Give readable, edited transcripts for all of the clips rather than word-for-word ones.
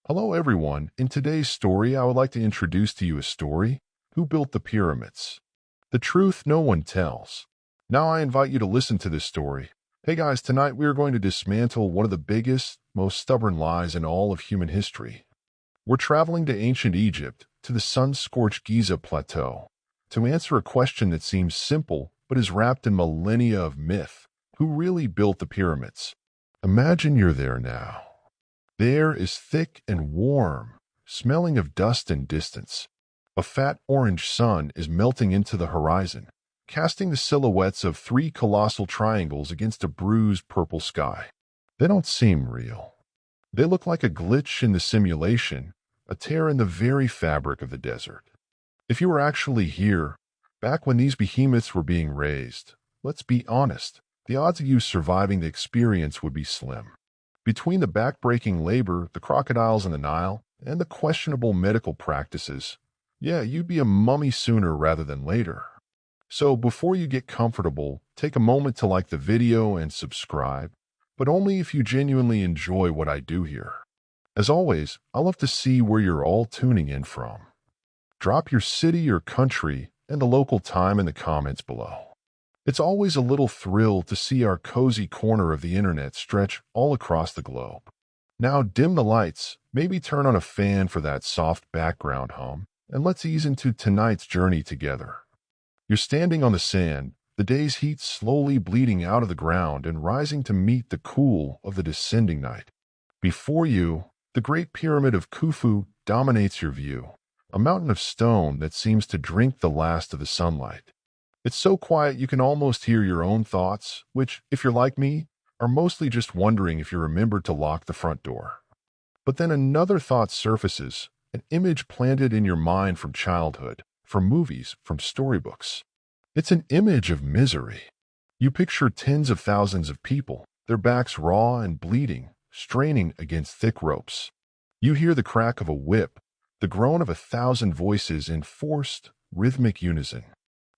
Hello, everyone. In today's story, I would like to introduce to you a story: Who Built the Pyramids? The truth no one tells. Now, I invite you to listen to this story. Hey guys, tonight we are going to dismantle one of the biggest, most stubborn lies in all of human history. We're traveling to ancient Egypt, to the sun-scorched Giza Plateau, to answer a question that seems simple but is wrapped in millennia of myth. Who really built the pyramids? Imagine you're there now. The air is thick and warm, smelling of dust and distance. A fat orange sun is melting into the horizon, casting the silhouettes of three colossal triangles against a bruised purple sky. They don't seem real. They look like a glitch in the simulation, a tear in the very fabric of the desert. If you were actually here, back when these behemoths were being raised, let's be honest, the odds of you surviving the experience would be slim. Between the back-breaking labor, the crocodiles in the Nile, and the questionable medical practices, you'd be a mummy sooner rather than later. So before you get comfortable, take a moment to like the video and subscribe, but only if you genuinely enjoy what I do here. As always, I love to see where you're all tuning in from. Drop your city or country and the local time in the comments below. It's always a little thrill to see our cozy corner of the internet stretch all across the globe. Now dim the lights, maybe turn on a fan for that soft background hum, and let's ease into tonight's journey together. You're standing on the sand, the day's heat slowly bleeding out of the ground and rising to meet the cool of the descending night. Before you, the Great Pyramid of Khufu dominates your view, a mountain of stone that seems to drink the last of the sunlight. It's so quiet you can almost hear your own thoughts, which, if you're like me, are mostly just wondering if you remembered to lock the front door. But then another thought surfaces, an image planted in your mind from childhood, from movies, from storybooks. It's an image of misery. You picture tens of thousands of people, their backs raw and bleeding, straining against thick ropes. You hear the crack of a whip, the groan of 1,000 voices in forced, rhythmic unison.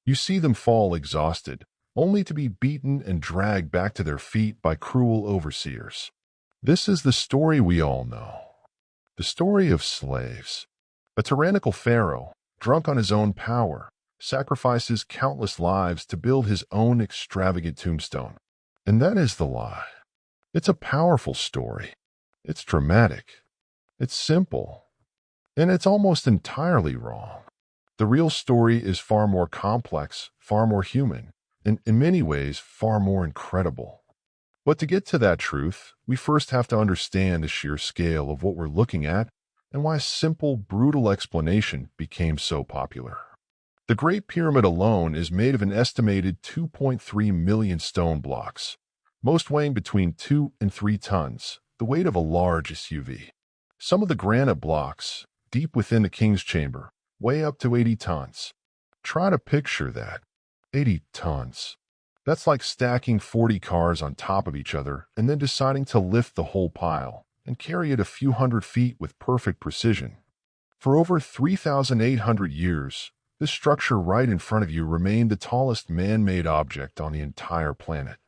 You see them fall exhausted, only to be beaten and dragged back to their feet by cruel overseers. This is the story we all know. The story of slaves. A tyrannical pharaoh, drunk on his own power, sacrifices countless lives to build his own extravagant tombstone. And that is the lie. It's a powerful story. It's dramatic. It's simple. And it's almost entirely wrong. The real story is far more complex, far more human, and in many ways far more incredible. But to get to that truth, we first have to understand the sheer scale of what we're looking at and why a simple, brutal explanation became so popular. The Great Pyramid alone is made of an estimated 2.3 million stone blocks, most weighing between 2 and 3 tons, the weight of a large SUV. Some of the granite blocks, deep within the king's chamber, weigh up to 80 tons. Try to picture that. 80 tons. That's like stacking 40 cars on top of each other and then deciding to lift the whole pile and carry it a few hundred feet with perfect precision. For over 3,800 years, this structure right in front of you remained the tallest man-made object on the entire planet.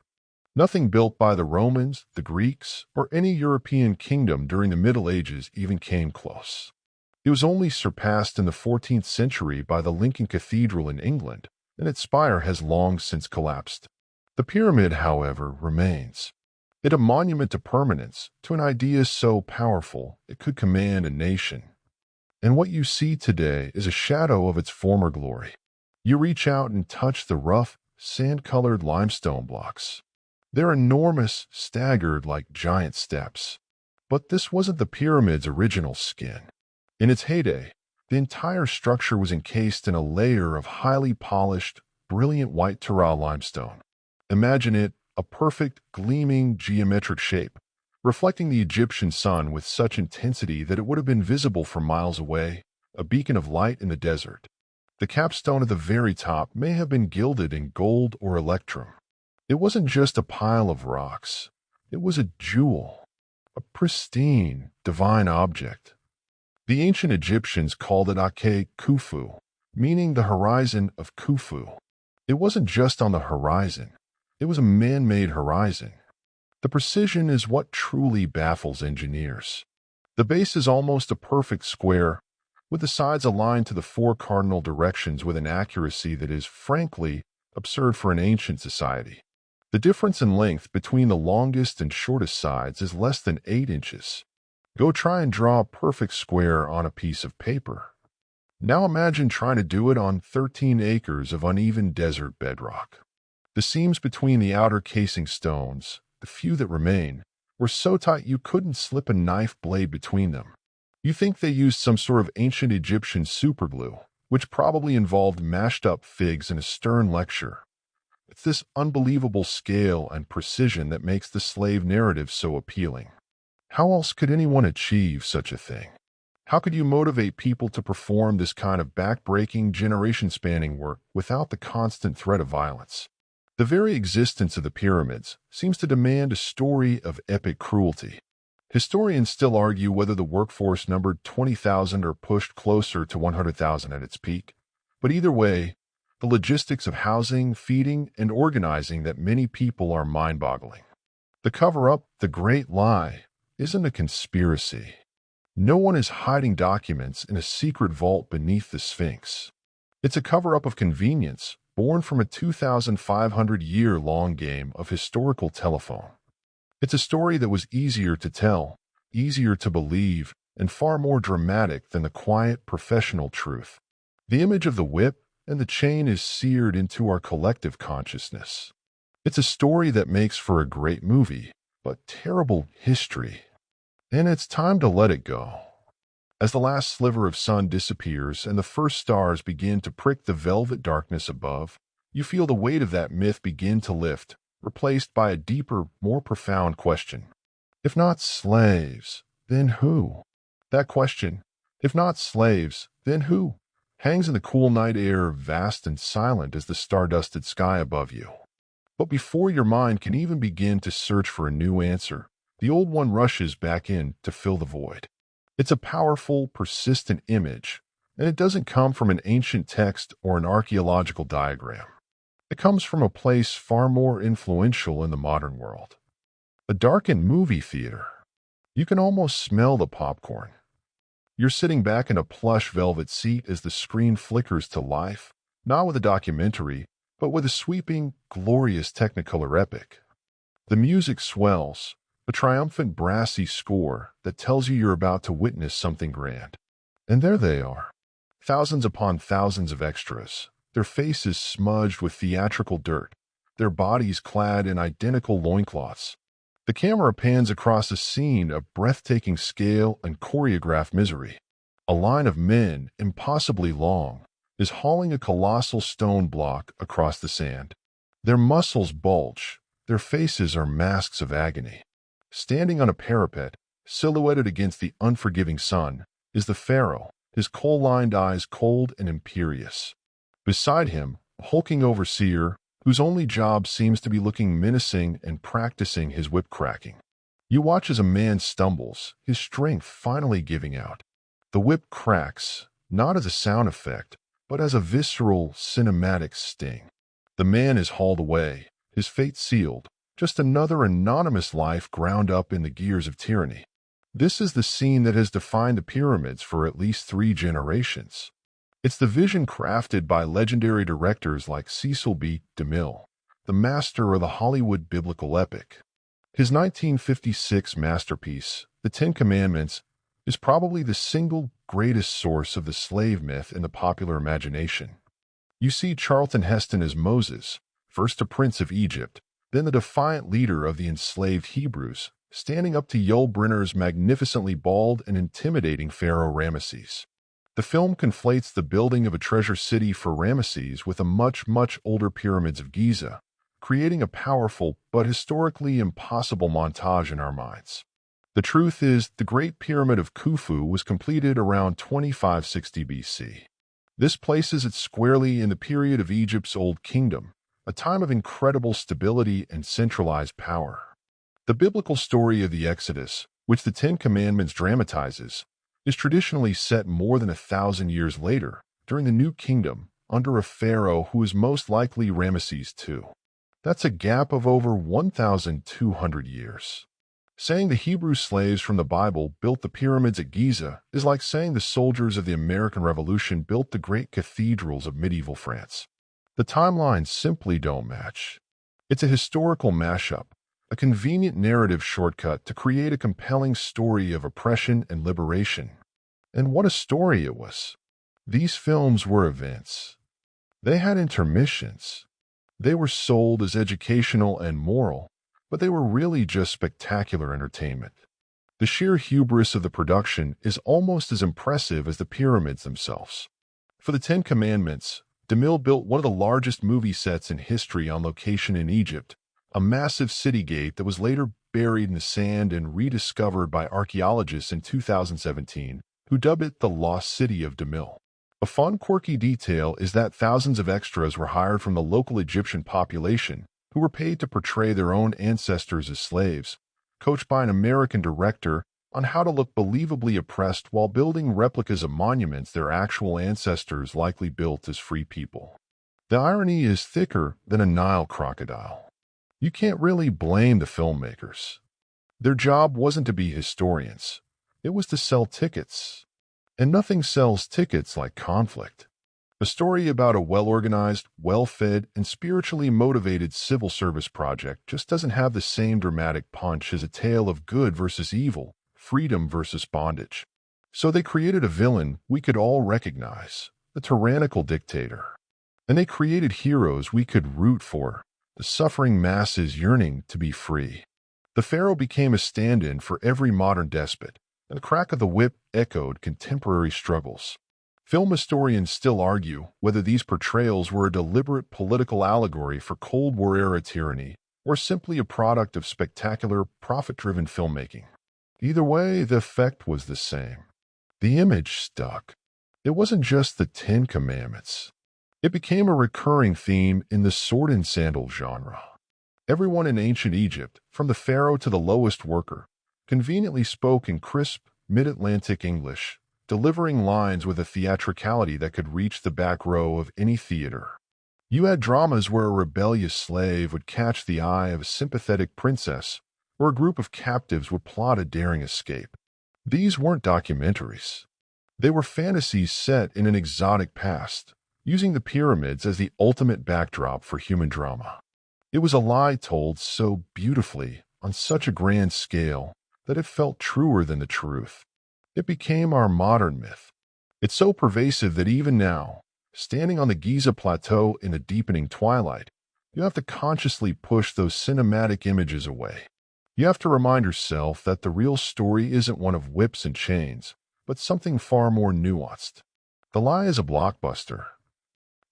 Nothing built by the Romans, the Greeks, or any European kingdom during the Middle Ages even came close. It was only surpassed in the 14th century by the Lincoln Cathedral in England, and its spire has long since collapsed. The pyramid, however, remains. It a monument to permanence, to an idea so powerful it could command a nation. And what you see today is a shadow of its former glory. You reach out and touch the rough, sand-colored limestone blocks. They're enormous, staggered like giant steps. But this wasn't the pyramid's original skin. In its heyday, the entire structure was encased in a layer of highly polished, brilliant white Tara limestone. Imagine it, a perfect, gleaming, geometric shape, reflecting the Egyptian sun with such intensity that it would have been visible from miles away, a beacon of light in the desert. The capstone at the very top may have been gilded in gold or electrum. It wasn't just a pile of rocks. It was a jewel, a pristine, divine object. The ancient Egyptians called it Ake Khufu, meaning the horizon of Khufu. It wasn't just on the horizon. It was a man-made horizon. The precision is what truly baffles engineers. The base is almost a perfect square, with the sides aligned to the four cardinal directions with an accuracy that is, frankly, absurd for an ancient society. The difference in length between the longest and shortest sides is less than 8 inches. Go try and draw a perfect square on a piece of paper. Now imagine trying to do it on 13 acres of uneven desert bedrock. The seams between the outer casing stones, the few that remain, were so tight you couldn't slip a knife blade between them. You think they used some sort of ancient Egyptian superglue, which probably involved mashed up figs and a stern lecture. It's this unbelievable scale and precision that makes the slave narrative so appealing. How else could anyone achieve such a thing? How could you motivate people to perform this kind of back-breaking, generation-spanning work without the constant threat of violence? The very existence of the pyramids seems to demand a story of epic cruelty. Historians still argue whether the workforce numbered 20,000 or pushed closer to 100,000 at its peak. But either way, the logistics of housing, feeding, and organizing that many people are mind-boggling. The cover-up, the great lie, isn't a conspiracy. No one is hiding documents in a secret vault beneath the Sphinx. It's a cover-up of convenience, born from a 2,500-year-long game of historical telephone. It's a story that was easier to tell, easier to believe, and far more dramatic than the quiet, professional truth. The image of the whip and the chain is seared into our collective consciousness. It's a story that makes for a great movie, but terrible history. And it's time to let it go. As the last sliver of sun disappears and the first stars begin to prick the velvet darkness above, you feel the weight of that myth begin to lift, replaced by a deeper, more profound question. If not slaves, then who? That question, if not slaves, then who, hangs in the cool night air, vast and silent as the star-dusted sky above you. But before your mind can even begin to search for a new answer, the old one rushes back in to fill the void. It's a powerful, persistent image, and it doesn't come from an ancient text or an archaeological diagram. It comes from a place far more influential in the modern world. A darkened movie theater. You can almost smell the popcorn. You're sitting back in a plush velvet seat as the screen flickers to life, not with a documentary, but with a sweeping, glorious Technicolor epic. The music swells, a triumphant brassy score that tells you you're about to witness something grand. And there they are, thousands upon thousands of extras, their faces smudged with theatrical dirt, their bodies clad in identical loincloths. The camera pans across a scene of breathtaking scale and choreographed misery. A line of men, impossibly long, is hauling a colossal stone block across the sand. Their muscles bulge, their faces are masks of agony. Standing on a parapet, silhouetted against the unforgiving sun, is the pharaoh, his coal-lined eyes cold and imperious. Beside him, a hulking overseer, whose only job seems to be looking menacing and practicing his whip cracking. You watch as a man stumbles, his strength finally giving out. The whip cracks, not as a sound effect, but as a visceral, cinematic sting. The man is hauled away, his fate sealed, just another anonymous life ground up in the gears of tyranny. This is the scene that has defined the pyramids for at least 3 generations. It's the vision crafted by legendary directors like Cecil B. DeMille, the master of the Hollywood biblical epic. His 1956 masterpiece, The Ten Commandments, is probably the single greatest source of the slave myth in the popular imagination. You see Charlton Heston as Moses, first a prince of Egypt, then the defiant leader of the enslaved Hebrews, standing up to Yul Brynner's magnificently bald and intimidating Pharaoh Ramesses. The film conflates the building of a treasure city for Ramesses with a much, much older pyramids of Giza, creating a powerful but historically impossible montage in our minds. The truth is, the Great Pyramid of Khufu was completed around 2560 BC. This places it squarely in the period of Egypt's Old Kingdom, a time of incredible stability and centralized power. The biblical story of the Exodus, which the Ten Commandments dramatizes, is traditionally set more than 1,000 years later, during the New Kingdom, under a pharaoh who is most likely Ramesses II. That's a gap of over 1,200 years. Saying the Hebrew slaves from the Bible built the pyramids at Giza is like saying the soldiers of the American Revolution built the great cathedrals of medieval France. The timelines simply don't match. It's a historical mashup, a convenient narrative shortcut to create a compelling story of oppression and liberation. And what a story it was! These films were events. They had intermissions. They were sold as educational and moral, but they were really just spectacular entertainment. The sheer hubris of the production is almost as impressive as the pyramids themselves. For the Ten Commandments, DeMille built one of the largest movie sets in history on location in Egypt, a massive city gate that was later buried in the sand and rediscovered by archaeologists in 2017, who dubbed it the Lost City of DeMille. A fun, quirky detail is that thousands of extras were hired from the local Egyptian population, who were paid to portray their own ancestors as slaves, coached by an American director on how to look believably oppressed while building replicas of monuments their actual ancestors likely built as free people. The irony is thicker than a Nile crocodile. You can't really blame the filmmakers. Their job wasn't to be historians. It was to sell tickets. And nothing sells tickets like conflict. A story about a well-organized, well-fed, and spiritually motivated civil service project just doesn't have the same dramatic punch as a tale of good versus evil, freedom versus bondage. So they created a villain we could all recognize, the tyrannical dictator. And they created heroes we could root for, the suffering masses yearning to be free. The pharaoh became a stand-in for every modern despot, and the crack of the whip echoed contemporary struggles. Film historians still argue whether these portrayals were a deliberate political allegory for Cold War-era tyranny or simply a product of spectacular, profit-driven filmmaking. Either way, the effect was the same. The image stuck. It wasn't just the Ten Commandments. It became a recurring theme in the sword and sandal genre. Everyone in ancient Egypt, from the pharaoh to the lowest worker, conveniently spoke in crisp, mid-Atlantic English, delivering lines with a theatricality that could reach the back row of any theater. You had dramas where a rebellious slave would catch the eye of a sympathetic princess, or a group of captives would plot a daring escape. These weren't documentaries. They were fantasies set in an exotic past, using the pyramids as the ultimate backdrop for human drama. It was a lie told so beautifully, on such a grand scale, that it felt truer than the truth. It became our modern myth. It's so pervasive that even now, standing on the Giza Plateau in a deepening twilight, you have to consciously push those cinematic images away. You have to remind yourself that the real story isn't one of whips and chains, but something far more nuanced. The lie is a blockbuster.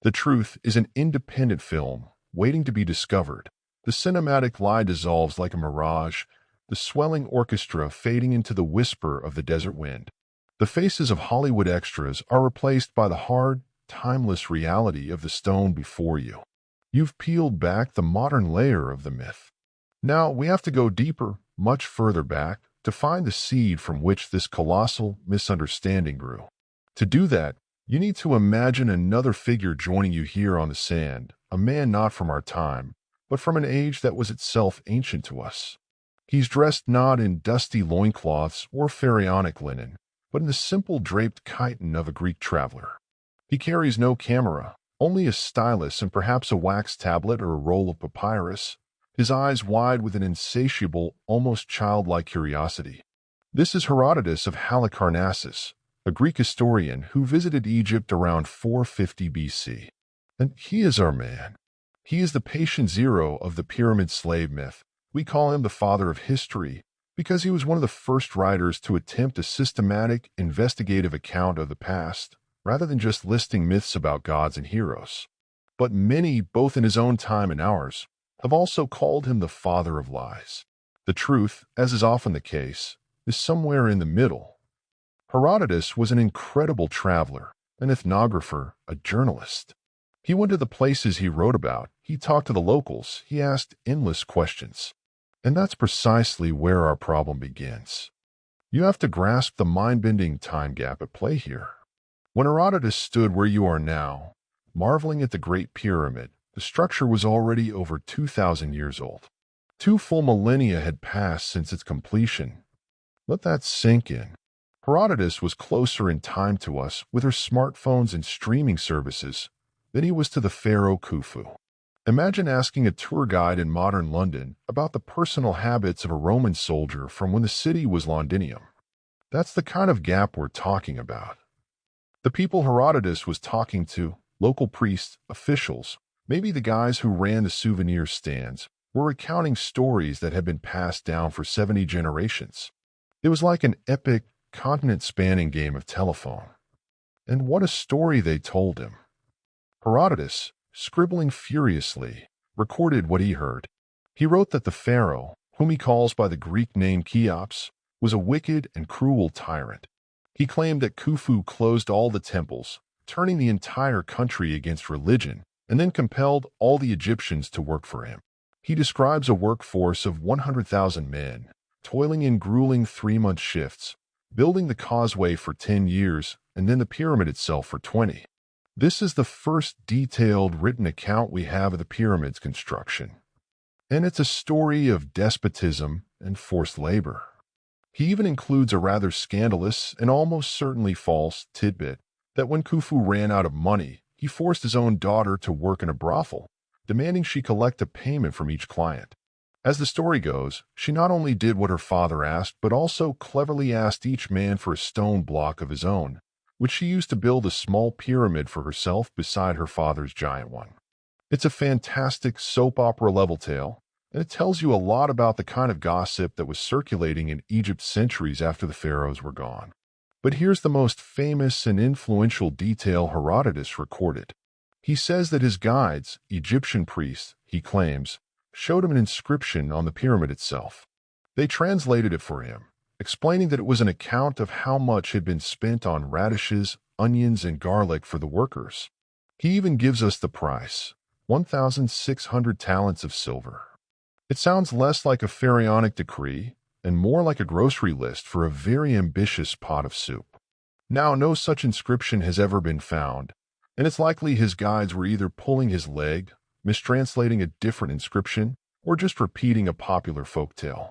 The truth is an independent film, waiting to be discovered. The cinematic lie dissolves like a mirage, the swelling orchestra fading into the whisper of the desert wind. The faces of Hollywood extras are replaced by the hard, timeless reality of the stone before you. You've peeled back the modern layer of the myth. Now we have to go deeper, much further back, to find the seed from which this colossal misunderstanding grew. To do that, you need to imagine another figure joining you here on the sand, a man not from our time, but from an age that was itself ancient to us. He's dressed not in dusty loincloths or pharaonic linen, but in the simple draped chiton of a Greek traveler. He carries no camera, only a stylus and perhaps a wax tablet or a roll of papyrus, his eyes wide with an insatiable, almost childlike curiosity. This is Herodotus of Halicarnassus, a Greek historian who visited Egypt around 450 BC. And he is our man. He is the patient zero of the pyramid slave myth. We call him the father of history because he was one of the first writers to attempt a systematic, investigative account of the past, rather than just listing myths about gods and heroes. But many, both in his own time and ours, have also called him the father of lies. The truth, as is often the case, is somewhere in the middle. Herodotus was an incredible traveler, an ethnographer, a journalist. He went to the places he wrote about, he talked to the locals, he asked endless questions. And that's precisely where our problem begins. You have to grasp the mind-bending time gap at play here. When Herodotus stood where you are now, marveling at the Great Pyramid, the structure was already over 2,000 years old. 2 full millennia had passed since its completion. Let that sink in. Herodotus was closer in time to us with her smartphones and streaming services than he was to the pharaoh Khufu. Imagine asking a tour guide in modern London about the personal habits of a Roman soldier from when the city was Londinium. That's the kind of gap we're talking about. The people Herodotus was talking to, local priests, officials, maybe the guys who ran the souvenir stands, were recounting stories that had been passed down for 70 generations. It was like an epic, continent-spanning game of telephone. And what a story they told him. Herodotus, scribbling furiously, recorded what he heard. He wrote that the pharaoh, whom he calls by the Greek name Cheops, was a wicked and cruel tyrant. He claimed that Khufu closed all the temples, turning the entire country against religion, and then compelled all the Egyptians to work for him. He describes a workforce of 100,000 men, toiling in grueling 3-month shifts, building the causeway for 10 years, and then the pyramid itself for 20. This is the first detailed written account we have of the pyramid's construction. And it's a story of despotism and forced labor. He even includes a rather scandalous and almost certainly false tidbit that when Khufu ran out of money, he forced his own daughter to work in a brothel, demanding she collect a payment from each client. As the story goes, she not only did what her father asked, but also cleverly asked each man for a stone block of his own, which she used to build a small pyramid for herself beside her father's giant one. It's a fantastic soap opera-level tale, and it tells you a lot about the kind of gossip that was circulating in Egypt centuries after the pharaohs were gone. But here's the most famous and influential detail Herodotus recorded. He says that his guides, Egyptian priests, he claims, showed him an inscription on the pyramid itself. They translated it for him, explaining that it was an account of how much had been spent on radishes, onions, and garlic for the workers. He even gives us the price, 1,600 talents of silver. It sounds less like a pharaonic decree and more like a grocery list for a very ambitious pot of soup. Now, no such inscription has ever been found, and it's likely his guides were either pulling his leg, mistranslating a different inscription, or just repeating a popular folktale.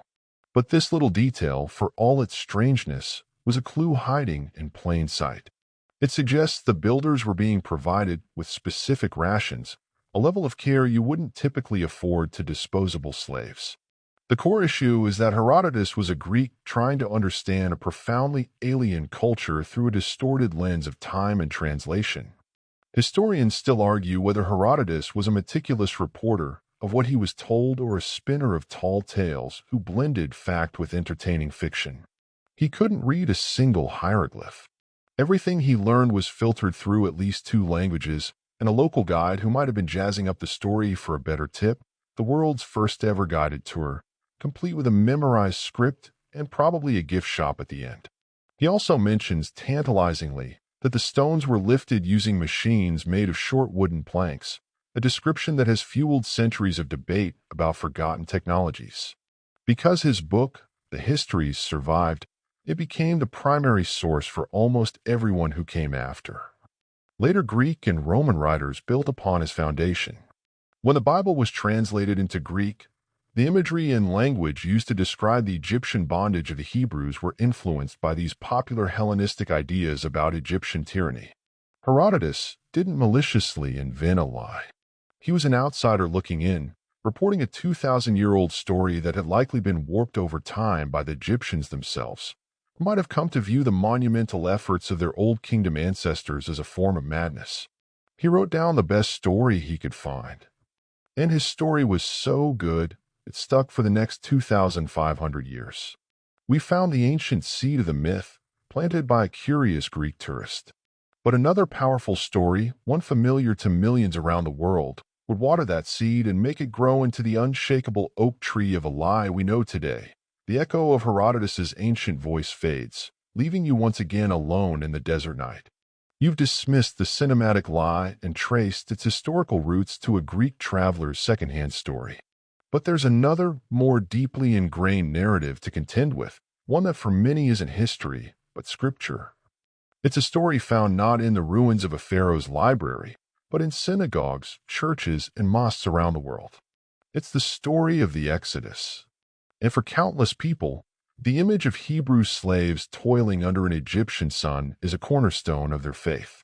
But this little detail, for all its strangeness, was a clue hiding in plain sight. It suggests the builders were being provided with specific rations, a level of care you wouldn't typically afford to disposable slaves. The core issue is that Herodotus was a Greek trying to understand a profoundly alien culture through a distorted lens of time and translation. Historians still argue whether Herodotus was a meticulous reporter of what he was told or a spinner of tall tales who blended fact with entertaining fiction. He couldn't read a single hieroglyph. Everything he learned was filtered through at least 2 languages, and a local guide who might have been jazzing up the story for a better tip, the world's first ever guided tour, complete with a memorized script and probably a gift shop at the end. He also mentions tantalizingly that the stones were lifted using machines made of short wooden planks, a description that has fueled centuries of debate about forgotten technologies. Because his book, The Histories, survived, it became the primary source for almost everyone who came after. Later Greek and Roman writers built upon his foundation. When the Bible was translated into Greek, the imagery and language used to describe the Egyptian bondage of the Hebrews were influenced by these popular Hellenistic ideas about Egyptian tyranny. Herodotus didn't maliciously invent a lie. He was an outsider looking in, reporting a 2,000-year-old story that had likely been warped over time by the Egyptians themselves, who might have come to view the monumental efforts of their Old Kingdom ancestors as a form of madness. He wrote down the best story he could find. And his story was so good, it stuck for the next 2,500 years. We found the ancient seed of the myth, planted by a curious Greek tourist. But another powerful story, one familiar to millions around the world, would water that seed and make it grow into the unshakable oak tree of a lie we know today. The echo of Herodotus's ancient voice fades, leaving you once again alone in the desert night. You've dismissed the cinematic lie and traced its historical roots to a Greek traveler's secondhand story. But there's another, more deeply ingrained narrative to contend with, one that for many isn't history, but scripture. It's a story found not in the ruins of a pharaoh's library, but in synagogues, churches, and mosques around the world. It's the story of the Exodus. And for countless people, the image of Hebrew slaves toiling under an Egyptian sun is a cornerstone of their faith.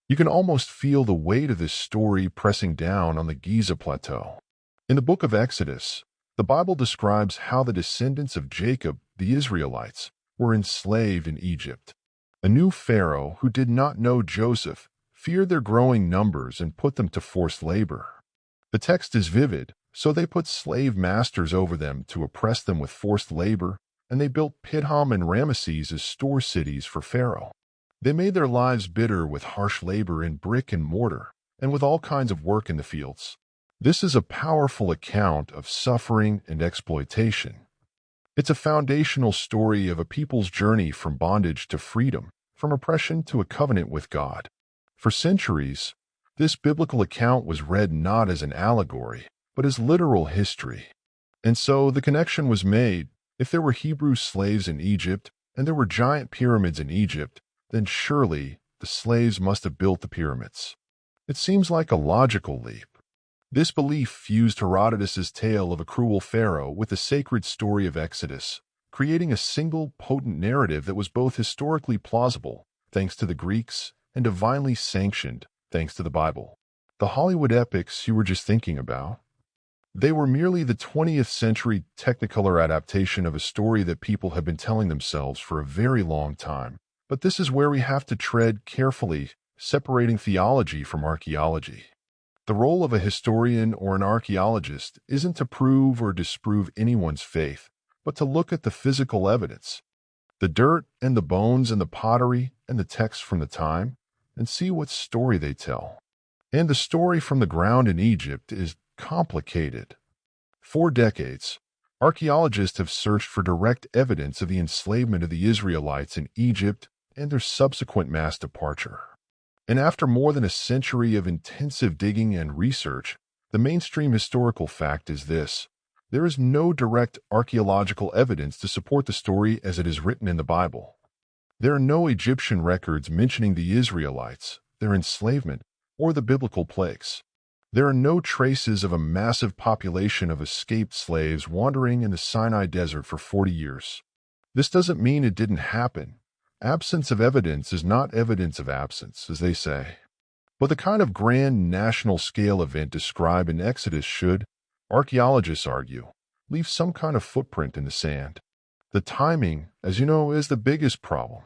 You can almost feel the weight of this story pressing down on the Giza Plateau. In the book of Exodus, the Bible describes how the descendants of Jacob, the Israelites, were enslaved in Egypt. A new Pharaoh who did not know Joseph feared their growing numbers and put them to forced labor. The text is vivid, so they put slave masters over them to oppress them with forced labor, and they built Pithom and Ramesses as store cities for Pharaoh. They made their lives bitter with harsh labor in brick and mortar, and with all kinds of work in the fields. This is a powerful account of suffering and exploitation. It's a foundational story of a people's journey from bondage to freedom, from oppression to a covenant with God. For centuries, this biblical account was read not as an allegory, but as literal history. And so the connection was made. If there were Hebrew slaves in Egypt, and there were giant pyramids in Egypt, then surely the slaves must have built the pyramids. It seems like a logical leap. This belief fused Herodotus's tale of a cruel pharaoh with the sacred story of Exodus, creating a single, potent narrative that was both historically plausible, thanks to the Greeks, and divinely sanctioned, thanks to the Bible. The Hollywood epics you were just thinking about, they were merely the 20th century Technicolor adaptation of a story that people have been telling themselves for a very long time. But this is where we have to tread carefully, separating theology from archaeology. The role of a historian or an archaeologist isn't to prove or disprove anyone's faith, but to look at the physical evidence, the dirt and the bones and the pottery and the texts from the time, and see what story they tell. And the story from the ground in Egypt is complicated. For decades, archaeologists have searched for direct evidence of the enslavement of the Israelites in Egypt and their subsequent mass departure. And after more than a century of intensive digging and research, the mainstream historical fact is this: there is no direct archaeological evidence to support the story as it is written in the Bible. There are no Egyptian records mentioning the Israelites, their enslavement, or the biblical plagues. There are no traces of a massive population of escaped slaves wandering in the Sinai desert for 40 years. This doesn't mean it didn't happen. Absence of evidence is not evidence of absence, as they say. But the kind of grand national-scale event described in Exodus should, archaeologists argue, leave some kind of footprint in the sand. The timing, as you know, is the biggest problem.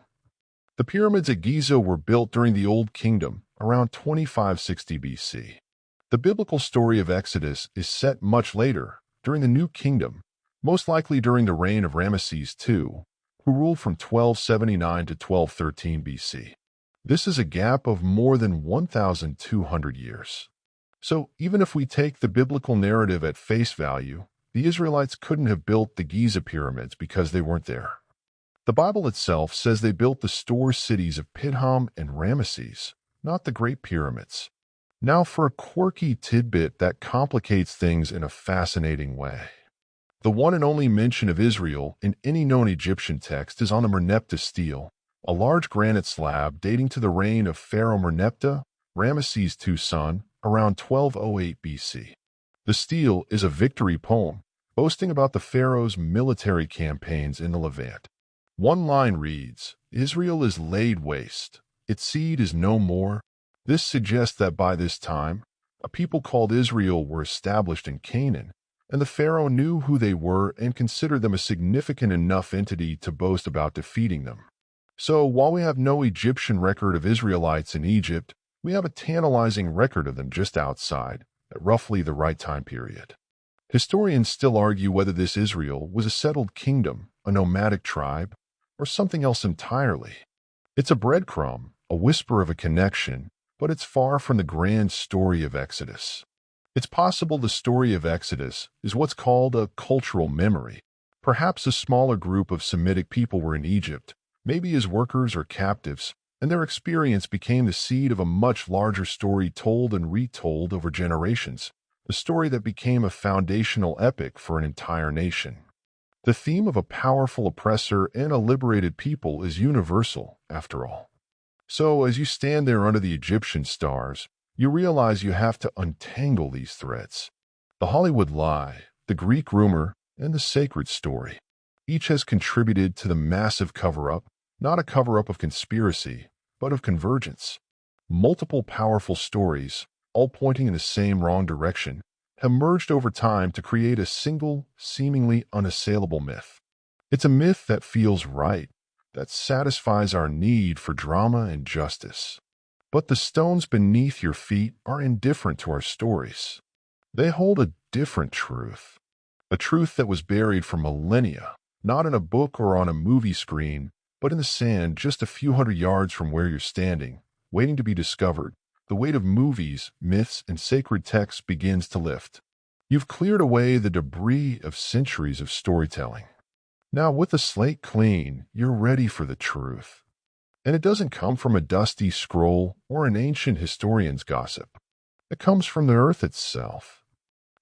The pyramids at Giza were built during the Old Kingdom, around 2560 BC. The biblical story of Exodus is set much later, during the New Kingdom, most likely during the reign of Ramesses II, who ruled from 1279 to 1213 BC. This is a gap of more than 1,200 years. So even if we take the biblical narrative at face value, the Israelites couldn't have built the Giza pyramids because they weren't there. The Bible itself says they built the store cities of Pithom and Ramesses, not the Great Pyramids. Now for a quirky tidbit that complicates things in a fascinating way. The one and only mention of Israel in any known Egyptian text is on the Merneptah stele, a large granite slab dating to the reign of Pharaoh Merneptah, Ramesses II's son, around 1208 BC. The stele is a victory poem, boasting about the pharaoh's military campaigns in the Levant. One line reads, "Israel is laid waste. Its seed is no more." This suggests that by this time, a people called Israel were established in Canaan, and the pharaoh knew who they were and considered them a significant enough entity to boast about defeating them. So while we have no Egyptian record of Israelites in Egypt, we have a tantalizing record of them just outside, at roughly the right time period. Historians still argue whether this Israel was a settled kingdom, a nomadic tribe, or something else entirely. It's a breadcrumb, a whisper of a connection, but it's far from the grand story of Exodus. It's possible the story of Exodus is what's called a cultural memory. Perhaps a smaller group of Semitic people were in Egypt, maybe as workers or captives, and their experience became the seed of a much larger story told and retold over generations, a story that became a foundational epic for an entire nation. The theme of a powerful oppressor and a liberated people is universal, after all. So as you stand there under the Egyptian stars, you realize you have to untangle these threads. The Hollywood lie, the Greek rumor, and the sacred story. Each has contributed to the massive cover-up, not a cover-up of conspiracy, but of convergence. Multiple powerful stories, all pointing in the same wrong direction, have merged over time to create a single, seemingly unassailable myth. It's a myth that feels right, that satisfies our need for drama and justice. But the stones beneath your feet are indifferent to our stories. They hold a different truth. A truth that was buried for millennia, not in a book or on a movie screen, but in the sand just a few hundred yards from where you're standing, waiting to be discovered. The weight of movies, myths, and sacred texts begins to lift. You've cleared away the debris of centuries of storytelling. Now, with the slate clean, you're ready for the truth. And it doesn't come from a dusty scroll or an ancient historian's gossip. It comes from the earth itself.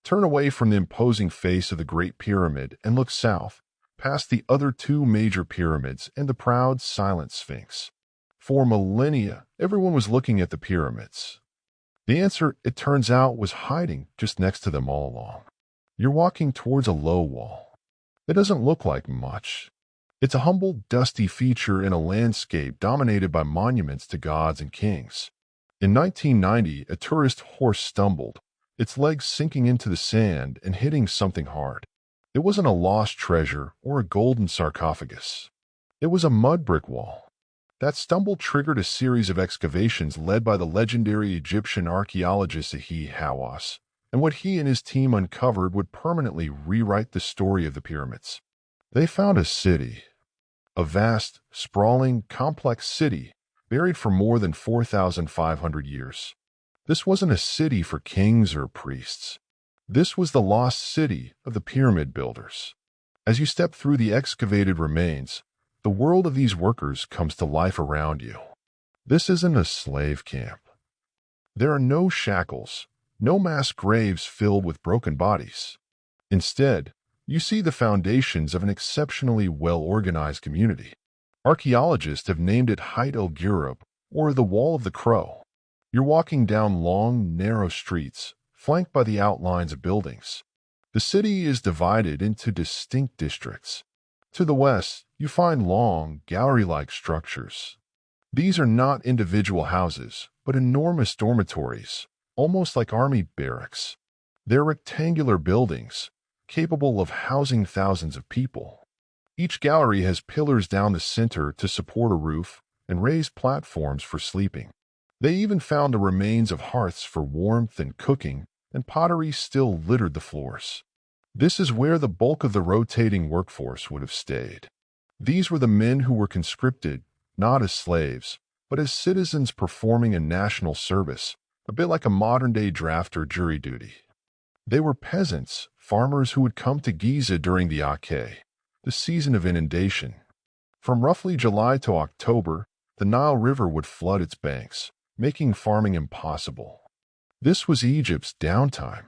Turn away from the imposing face of the Great Pyramid and look south, past the other two major pyramids and the proud, silent Sphinx. For millennia, everyone was looking at the pyramids. The answer, it turns out, was hiding just next to them all along. You're walking towards a low wall. It doesn't look like much. It's a humble, dusty feature in a landscape dominated by monuments to gods and kings. In 1990, a tourist horse stumbled, its legs sinking into the sand and hitting something hard. It wasn't a lost treasure or a golden sarcophagus. It was a mud brick wall. That stumble triggered a series of excavations led by the legendary Egyptian archaeologist Ahi Hawass, and what he and his team uncovered would permanently rewrite the story of the pyramids. They found a city, a vast, sprawling, complex city, buried for more than 4,500 years. This wasn't a city for kings or priests. This was the lost city of the pyramid builders. As you step through the excavated remains, the world of these workers comes to life around you. This isn't a slave camp. There are no shackles, no mass graves filled with broken bodies. Instead, you see the foundations of an exceptionally well-organized community. Archaeologists have named it Hayt el-Ghurab, or the Wall of the Crow. You're walking down long, narrow streets, flanked by the outlines of buildings. The city is divided into distinct districts. To the west, you find long, gallery-like structures. These are not individual houses, but enormous dormitories, almost like army barracks. They're rectangular buildings, capable of housing thousands of people. Each gallery has pillars down the center to support a roof and raised platforms for sleeping. They even found the remains of hearths for warmth and cooking, and pottery still littered the floors. This is where the bulk of the rotating workforce would have stayed. These were the men who were conscripted, not as slaves, but as citizens performing a national service, a bit like a modern-day draft or jury duty. They were peasants, farmers who would come to Giza during the Ake, the season of inundation. From roughly July to October, the Nile River would flood its banks, making farming impossible. This was Egypt's downtime.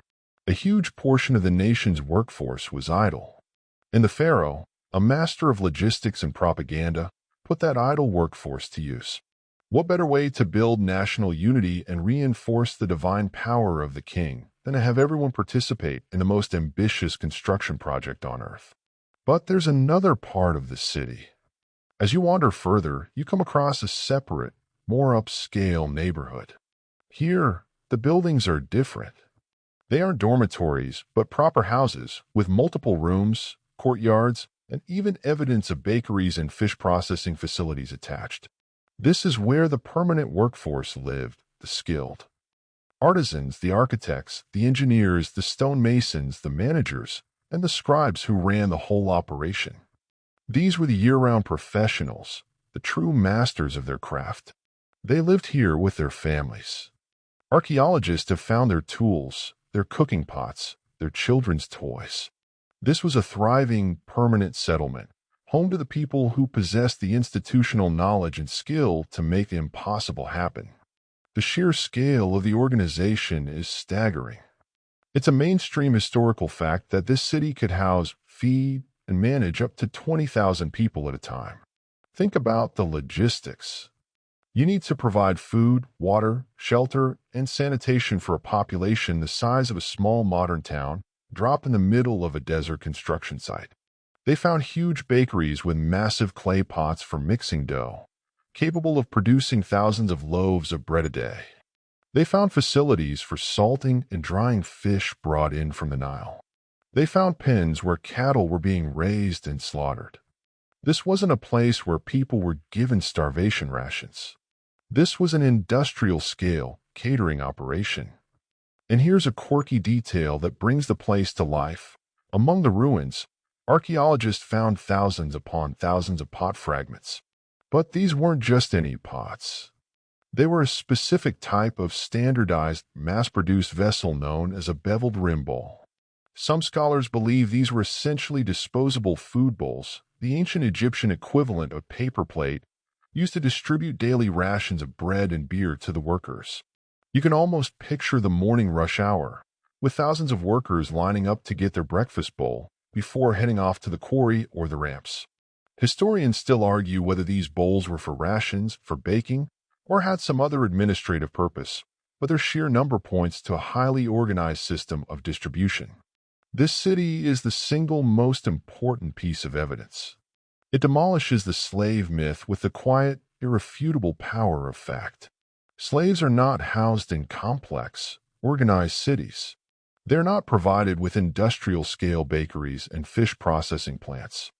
A huge portion of the nation's workforce was idle. And the pharaoh, a master of logistics and propaganda, put that idle workforce to use. What better way to build national unity and reinforce the divine power of the king than to have everyone participate in the most ambitious construction project on earth? But there's another part of the city. As you wander further, you come across a separate, more upscale neighborhood. Here, the buildings are different. They aren't dormitories, but proper houses with multiple rooms, courtyards, and even evidence of bakeries and fish processing facilities attached. This is where the permanent workforce lived, the skilled. Artisans, the architects, the engineers, the stonemasons, the managers, and the scribes who ran the whole operation. These were the year-round professionals, the true masters of their craft. They lived here with their families. Archaeologists have found their tools, their cooking pots, their children's toys. This was a thriving, permanent settlement, home to the people who possessed the institutional knowledge and skill to make the impossible happen. The sheer scale of the organization is staggering. It's a mainstream historical fact that this city could house, feed, and manage up to 20,000 people at a time. Think about the logistics. You need to provide food, water, shelter, and sanitation for a population the size of a small modern town, drop in the middle of a desert construction site. They found huge bakeries with massive clay pots for mixing dough, capable of producing thousands of loaves of bread a day. They found facilities for salting and drying fish brought in from the Nile. They found pens where cattle were being raised and slaughtered. This wasn't a place where people were given starvation rations. This was an industrial-scale catering operation. And here's a quirky detail that brings the place to life. Among the ruins, archaeologists found thousands upon thousands of pot fragments. But these weren't just any pots. They were a specific type of standardized, mass-produced vessel known as a beveled rim bowl. Some scholars believe these were essentially disposable food bowls, the ancient Egyptian equivalent of paper plate, used to distribute daily rations of bread and beer to the workers. You can almost picture the morning rush hour, with thousands of workers lining up to get their breakfast bowl before heading off to the quarry or the ramps. Historians still argue whether these bowls were for rations, for baking, or had some other administrative purpose, but their sheer number points to a highly organized system of distribution. This city is the single most important piece of evidence. It demolishes the slave myth with the quiet, irrefutable power of fact. Slaves are not housed in complex, organized cities. They're not provided with industrial-scale bakeries and fish processing plants.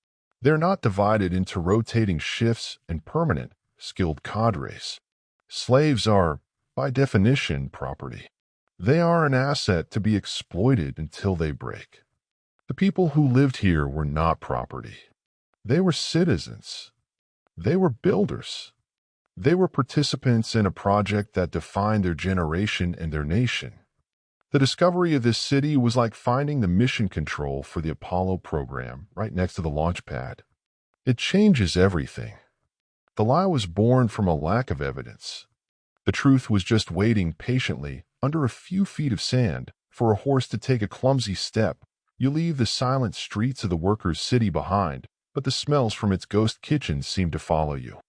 They're not divided into rotating shifts and permanent, skilled cadres. Slaves are, by definition, property. They are an asset to be exploited until they break. The people who lived here were not property. They were citizens. They were builders. They were participants in a project that defined their generation and their nation. The discovery of this city was like finding the mission control for the Apollo program right next to the launch pad. It changes everything. The lie was born from a lack of evidence. The truth was just waiting patiently under a few feet of sand for a horse to take a clumsy step. You leave the silent streets of the workers' city behind, but the smells from its ghost kitchens seem to follow you.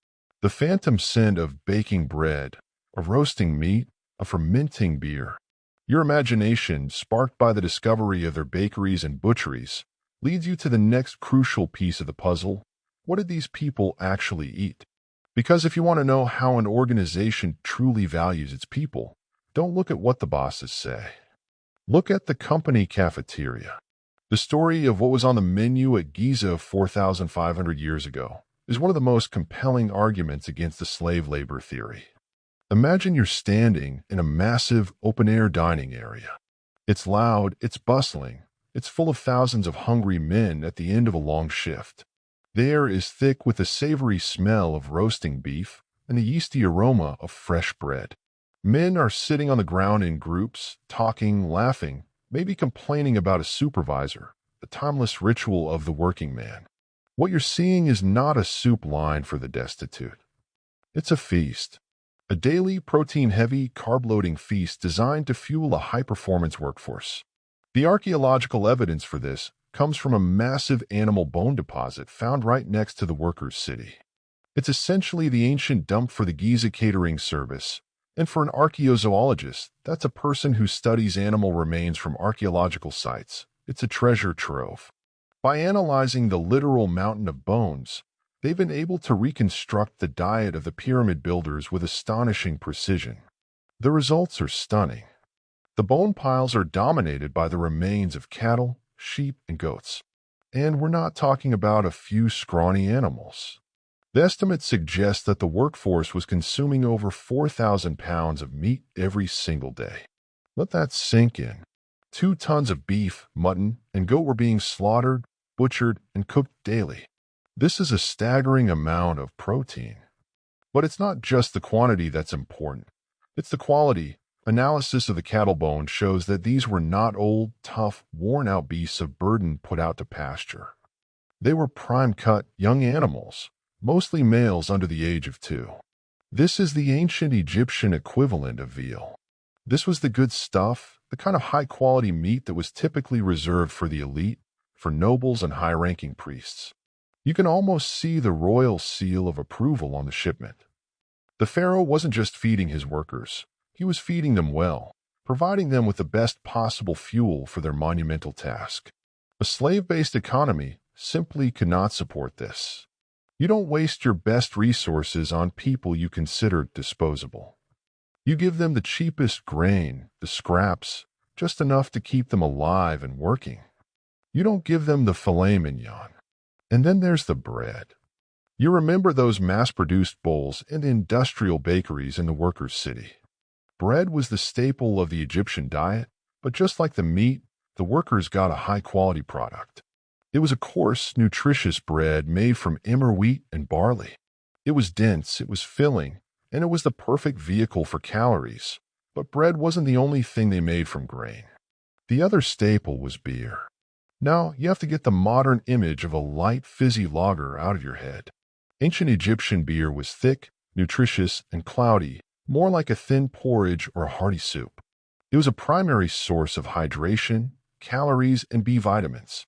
The phantom scent of baking bread, of roasting meat, of fermenting beer. Your imagination, sparked by the discovery of their bakeries and butcheries, leads you to the next crucial piece of the puzzle. What did these people actually eat? Because if you want to know how an organization truly values its people, don't look at what the bosses say. Look at the company cafeteria. The story of what was on the menu at Giza 4,500 years ago is one of the most compelling arguments against the slave labor theory. Imagine you're standing in a massive open-air dining area. It's loud, it's bustling, it's full of thousands of hungry men at the end of a long shift. The air is thick with the savory smell of roasting beef and the yeasty aroma of fresh bread. Men are sitting on the ground in groups, talking, laughing, maybe complaining about a supervisor, the timeless ritual of the working man. What you're seeing is not a soup line for the destitute. It's a feast. A daily, protein-heavy, carb-loading feast designed to fuel a high-performance workforce. The archaeological evidence for this comes from a massive animal bone deposit found right next to the workers' city. It's essentially the ancient dump for the Giza catering service, and for an archaeozoologist, that's a person who studies animal remains from archaeological sites. It's a treasure trove. By analyzing the literal mountain of bones, they've been able to reconstruct the diet of the pyramid builders with astonishing precision. The results are stunning. The bone piles are dominated by the remains of cattle, sheep, and goats. And we're not talking about a few scrawny animals. The estimates suggest that the workforce was consuming over 4,000 pounds of meat every single day. Let that sink in. 2 tons of beef, mutton, and goat were being slaughtered, butchered, and cooked daily. This is a staggering amount of protein. But it's not just the quantity that's important. It's the quality. Analysis of the cattle bone shows that these were not old, tough, worn-out beasts of burden put out to pasture. They were prime-cut, young animals, mostly males under the age of 2. This is the ancient Egyptian equivalent of veal. This was the good stuff, the kind of high-quality meat that was typically reserved for the elite, for nobles and high-ranking priests. You can almost see the royal seal of approval on the shipment. The pharaoh wasn't just feeding his workers. He was feeding them well, providing them with the best possible fuel for their monumental task. A slave-based economy simply could not support this. You don't waste your best resources on people you consider disposable. You give them the cheapest grain, the scraps, just enough to keep them alive and working. You don't give them the filet mignon. And then there's the bread. You remember those mass-produced bowls in the industrial bakeries in the workers' city. Bread was the staple of the Egyptian diet, but just like the meat, the workers got a high-quality product. It was a coarse, nutritious bread made from emmer wheat and barley. It was dense, it was filling, and it was the perfect vehicle for calories. But bread wasn't the only thing they made from grain. The other staple was beer. Now, you have to get the modern image of a light, fizzy lager out of your head. Ancient Egyptian beer was thick, nutritious, and cloudy, more like a thin porridge or a hearty soup. It was a primary source of hydration, calories, and B vitamins.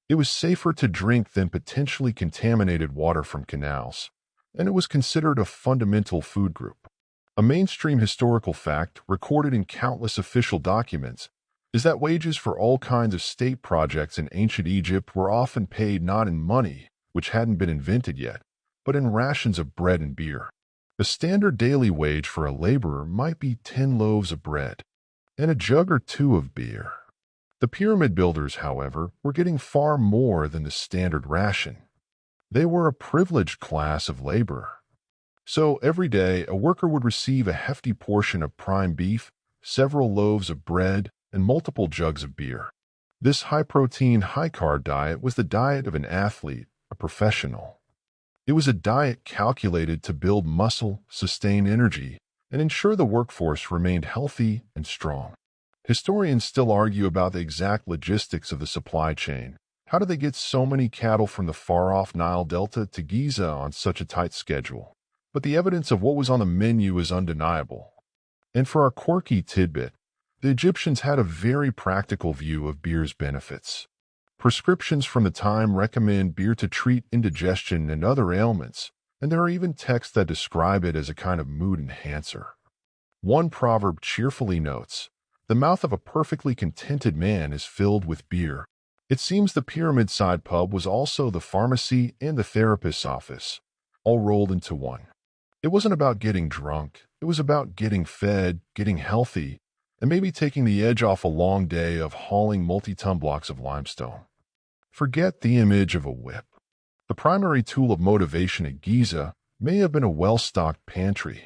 It was safer to drink than potentially contaminated water from canals, and it was considered a fundamental food group. A mainstream historical fact recorded in countless official documents is that wages for all kinds of state projects in ancient Egypt were often paid not in money, which hadn't been invented yet, but in rations of bread and beer. A standard daily wage for a laborer might be 10 loaves of bread and a jug or two of beer. The pyramid builders, however, were getting far more than the standard ration. They were a privileged class of laborer. So every day, a worker would receive a hefty portion of prime beef, several loaves of bread, and multiple jugs of beer. This high-protein, high-carb diet was the diet of an athlete, a professional. It was a diet calculated to build muscle, sustain energy, and ensure the workforce remained healthy and strong. Historians still argue about the exact logistics of the supply chain. How did they get so many cattle from the far-off Nile Delta to Giza on such a tight schedule? But the evidence of what was on the menu is undeniable. And for our quirky tidbit, the Egyptians had a very practical view of beer's benefits. Prescriptions from the time recommend beer to treat indigestion and other ailments, and there are even texts that describe it as a kind of mood enhancer. One proverb cheerfully notes, "The mouth of a perfectly contented man is filled with beer." It seems the pyramid-side pub was also the pharmacy and the therapist's office, all rolled into one. It wasn't about getting drunk, it was about getting fed, getting healthy, and maybe taking the edge off a long day of hauling multi-ton blocks of limestone. Forget the image of a whip. The primary tool of motivation at Giza may have been a well-stocked pantry.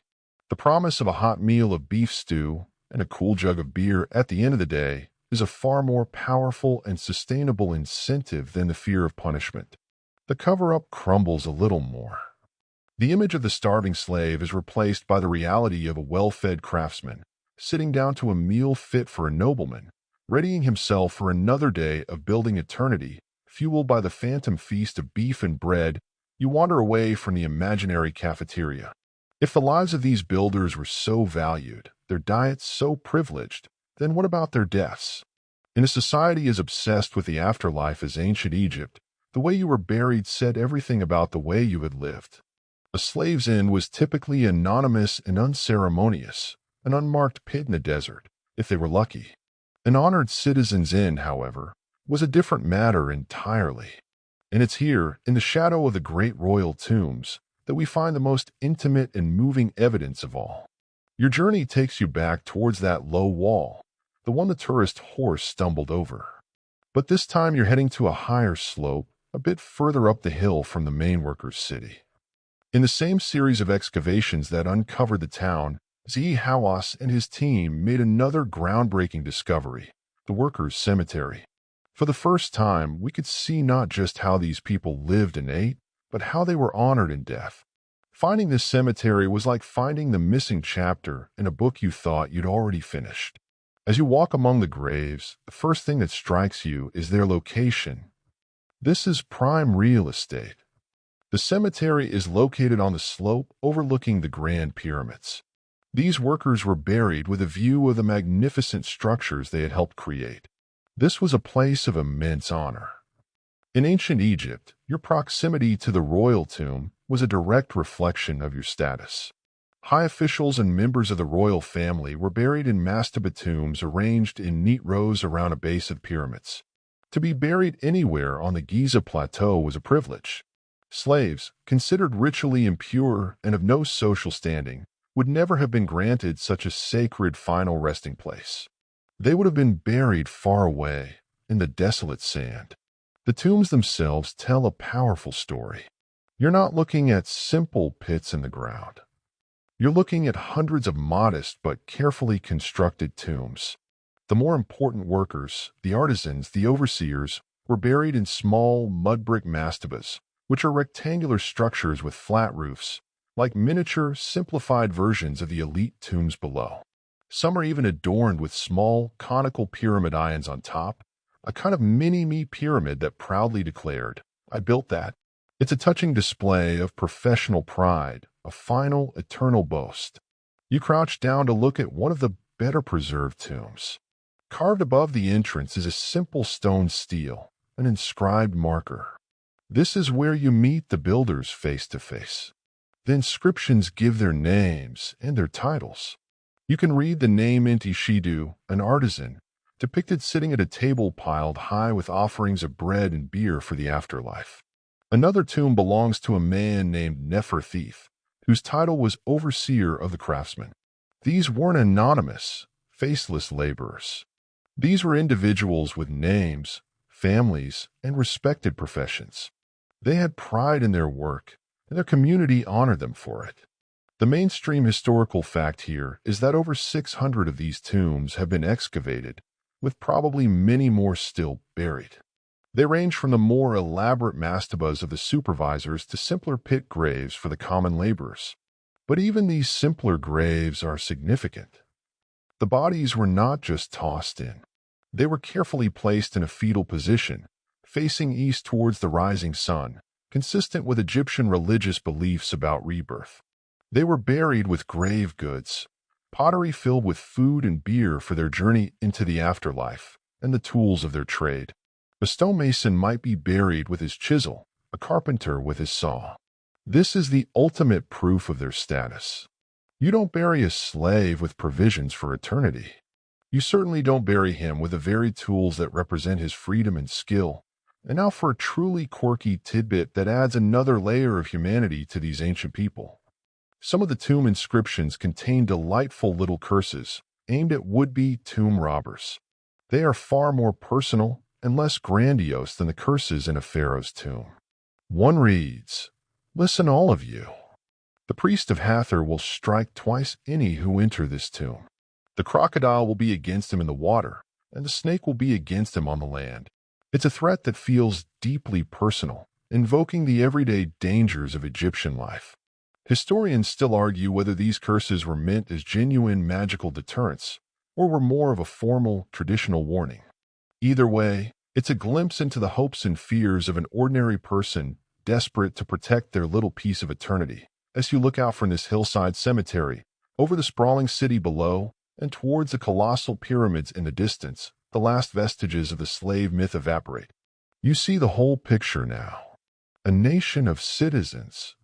The promise of a hot meal of beef stew and a cool jug of beer at the end of the day is a far more powerful and sustainable incentive than the fear of punishment. The cover-up crumbles a little more. The image of the starving slave is replaced by the reality of a well-fed craftsman, sitting down to a meal fit for a nobleman, readying himself for another day of building eternity. Fueled by the phantom feast of beef and bread, you wander away from the imaginary cafeteria. If the lives of these builders were so valued, their diets so privileged, then what about their deaths? In a society as obsessed with the afterlife as ancient Egypt, the way you were buried said everything about the way you had lived. A slave's end was typically anonymous and unceremonious, an unmarked pit in the desert, if they were lucky. An honored citizen's end, however, was a different matter entirely. And it's here, in the shadow of the great royal tombs, that we find the most intimate and moving evidence of all. Your journey takes you back towards that low wall, the one the tourist horse stumbled over. But this time you're heading to a higher slope, a bit further up the hill from the main workers' city. In the same series of excavations that uncovered the town, Z. Hawass and his team made another groundbreaking discovery, the workers' cemetery. For the first time, we could see not just how these people lived and ate, but how they were honored in death. Finding this cemetery was like finding the missing chapter in a book you thought you'd already finished. As you walk among the graves, the first thing that strikes you is their location. This is prime real estate. The cemetery is located on the slope overlooking the Grand Pyramids. These workers were buried with a view of the magnificent structures they had helped create. This was a place of immense honor. In ancient Egypt, your proximity to the royal tomb was a direct reflection of your status. High officials and members of the royal family were buried in mastaba tombs arranged in neat rows around a base of pyramids. To be buried anywhere on the Giza Plateau was a privilege. Slaves, considered ritually impure and of no social standing, would never have been granted such a sacred final resting place. They would have been buried far away, in the desolate sand. The tombs themselves tell a powerful story. You're not looking at simple pits in the ground. You're looking at hundreds of modest but carefully constructed tombs. The more important workers, the artisans, the overseers, were buried in small mud brick mastabas, which are rectangular structures with flat roofs, like miniature, simplified versions of the elite tombs below. Some are even adorned with small, conical pyramid ions on top, a kind of mini-me pyramid that proudly declared, "I built that." It's a touching display of professional pride, a final, eternal boast. You crouch down to look at one of the better-preserved tombs. Carved above the entrance is a simple stone stele, an inscribed marker. This is where you meet the builders face to face. The inscriptions give their names and their titles. You can read the name Inti Shidu, an artisan, depicted sitting at a table piled high with offerings of bread and beer for the afterlife. Another tomb belongs to a man named Neferthief, whose title was overseer of the craftsmen. These weren't anonymous, faceless laborers. These were individuals with names, families, and respected professions. They had pride in their work, and their community honored them for it. The mainstream historical fact here is that over 600 of these tombs have been excavated, with probably many more still buried. They range from the more elaborate mastabas of the supervisors to simpler pit graves for the common laborers. But even these simpler graves are significant. The bodies were not just tossed in. They were carefully placed in a fetal position, facing east towards the rising sun, consistent with Egyptian religious beliefs about rebirth. They were buried with grave goods, pottery filled with food and beer for their journey into the afterlife, and the tools of their trade. A stonemason might be buried with his chisel, a carpenter with his saw. This is the ultimate proof of their status. You don't bury a slave with provisions for eternity. You certainly don't bury him with the very tools that represent his freedom and skill. And now for a truly quirky tidbit that adds another layer of humanity to these ancient people. Some of the tomb inscriptions contain delightful little curses aimed at would-be tomb robbers. They are far more personal and less grandiose than the curses in a pharaoh's tomb. One reads, "Listen, all of you. The priest of Hathor will strike twice any who enter this tomb. The crocodile will be against him in the water, and the snake will be against him on the land." It's a threat that feels deeply personal, invoking the everyday dangers of Egyptian life. Historians still argue whether these curses were meant as genuine magical deterrents or were more of a formal, traditional warning. Either way, it's a glimpse into the hopes and fears of an ordinary person desperate to protect their little piece of eternity. As you look out from this hillside cemetery, over the sprawling city below, and towards the colossal pyramids in the distance, the last vestiges of the slave myth evaporate. You see the whole picture now. A nation of citizens,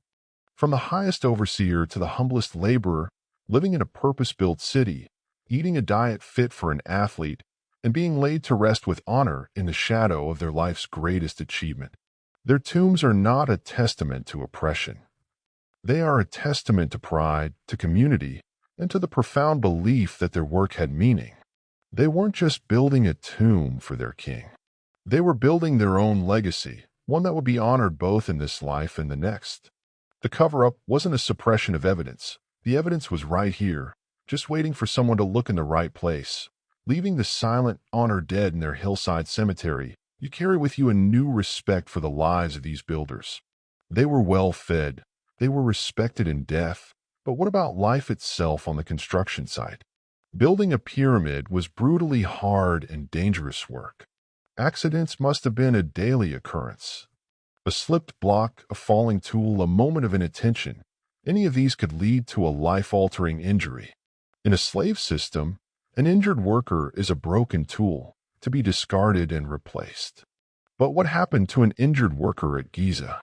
from the highest overseer to the humblest laborer, living in a purpose-built city, eating a diet fit for an athlete, and being laid to rest with honor in the shadow of their life's greatest achievement. Their tombs are not a testament to oppression. They are a testament to pride, to community, and to the profound belief that their work had meaning. They weren't just building a tomb for their king. They were building their own legacy, one that would be honored both in this life and the next. The cover-up wasn't a suppression of evidence. The evidence was right here, just waiting for someone to look in the right place. Leaving the silent, honored dead in their hillside cemetery, you carry with you a new respect for the lives of these builders. They were well-fed. They were respected in death. But what about life itself on the construction site? Building a pyramid was brutally hard and dangerous work. Accidents must have been a daily occurrence. A slipped block, a falling tool, a moment of inattention, any of these could lead to a life-altering injury. In a slave system, an injured worker is a broken tool, to be discarded and replaced. But what happened to an injured worker at Giza?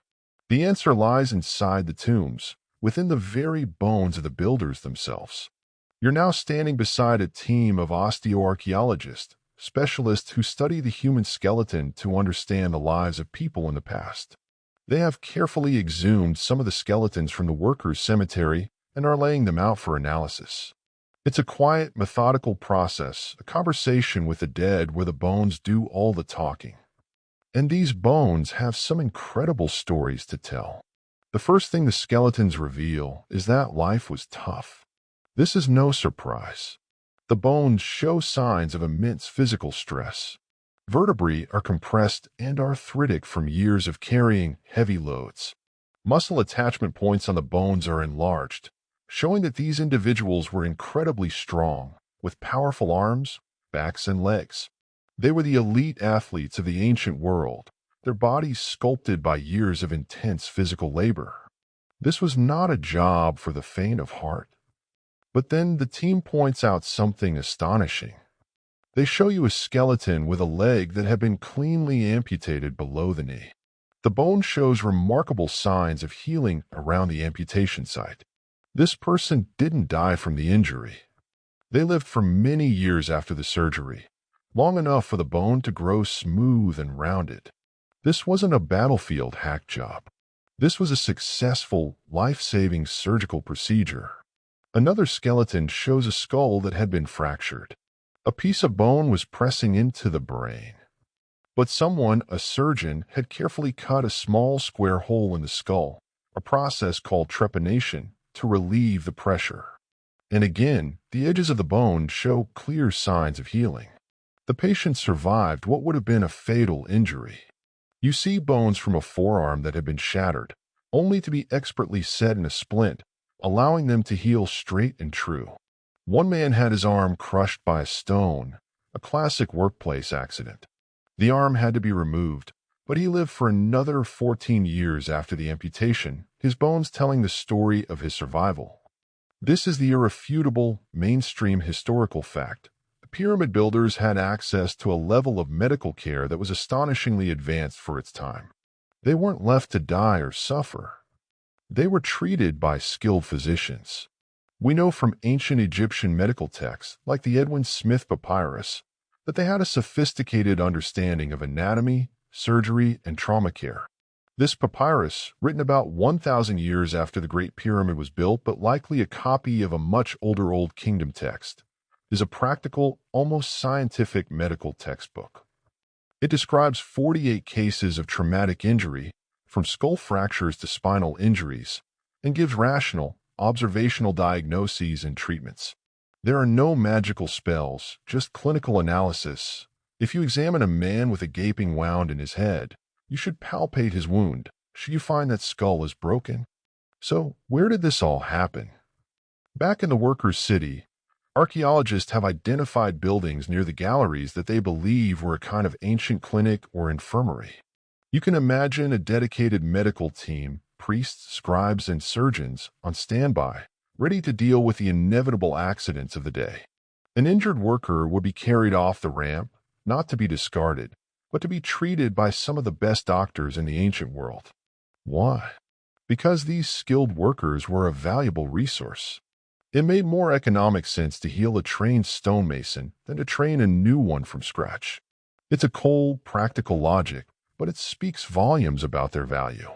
The answer lies inside the tombs, within the very bones of the builders themselves. You're now standing beside a team of osteoarchaeologists, specialists who study the human skeleton to understand the lives of people in the past. They have carefully exhumed some of the skeletons from the workers' cemetery and are laying them out for analysis. It's a quiet, methodical process, a conversation with the dead where the bones do all the talking. And these bones have some incredible stories to tell. The first thing the skeletons reveal is that life was tough. This is no surprise. The bones show signs of immense physical stress. Vertebrae are compressed and arthritic from years of carrying heavy loads. Muscle attachment points on the bones are enlarged, showing that these individuals were incredibly strong, with powerful arms, backs, and legs. They were the elite athletes of the ancient world, their bodies sculpted by years of intense physical labor. This was not a job for the faint of heart. But then the team points out something astonishing. They show you a skeleton with a leg that had been cleanly amputated below the knee. The bone shows remarkable signs of healing around the amputation site. This person didn't die from the injury. They lived for many years after the surgery, long enough for the bone to grow smooth and rounded. This wasn't a battlefield hack job. This was a successful, life-saving surgical procedure. Another skeleton shows a skull that had been fractured. A piece of bone was pressing into the brain. But someone, a surgeon, had carefully cut a small square hole in the skull, a process called trepanation, to relieve the pressure. And again, the edges of the bone show clear signs of healing. The patient survived what would have been a fatal injury. You see bones from a forearm that had been shattered, only to be expertly set in a splint, allowing them to heal straight and true. One man had his arm crushed by a stone, a classic workplace accident. The arm had to be removed, but he lived for another 14 years after the amputation, his bones telling the story of his survival. This is the irrefutable, mainstream historical fact. The pyramid builders had access to a level of medical care that was astonishingly advanced for its time. They weren't left to die or suffer. They were treated by skilled physicians. We know from ancient Egyptian medical texts, like the Edwin Smith Papyrus, that they had a sophisticated understanding of anatomy, surgery, and trauma care. This papyrus, written about 1,000 years after the Great Pyramid was built, but likely a copy of a much older Old Kingdom text, is a practical, almost scientific medical textbook. It describes 48 cases of traumatic injury, from skull fractures to spinal injuries, and gives rational, observational diagnoses and treatments. There are no magical spells, just clinical analysis. If you examine a man with a gaping wound in his head, you should palpate his wound. Should you find that skull is broken? So, where did this all happen? Back in the workers' city, archaeologists have identified buildings near the galleries that they believe were a kind of ancient clinic or infirmary. You can imagine a dedicated medical team, priests, scribes, and surgeons, on standby, ready to deal with the inevitable accidents of the day. An injured worker would be carried off the ramp, not to be discarded, but to be treated by some of the best doctors in the ancient world. Why? Because these skilled workers were a valuable resource. It made more economic sense to heal a trained stonemason than to train a new one from scratch. It's a cold, practical logic, but it speaks volumes about their value.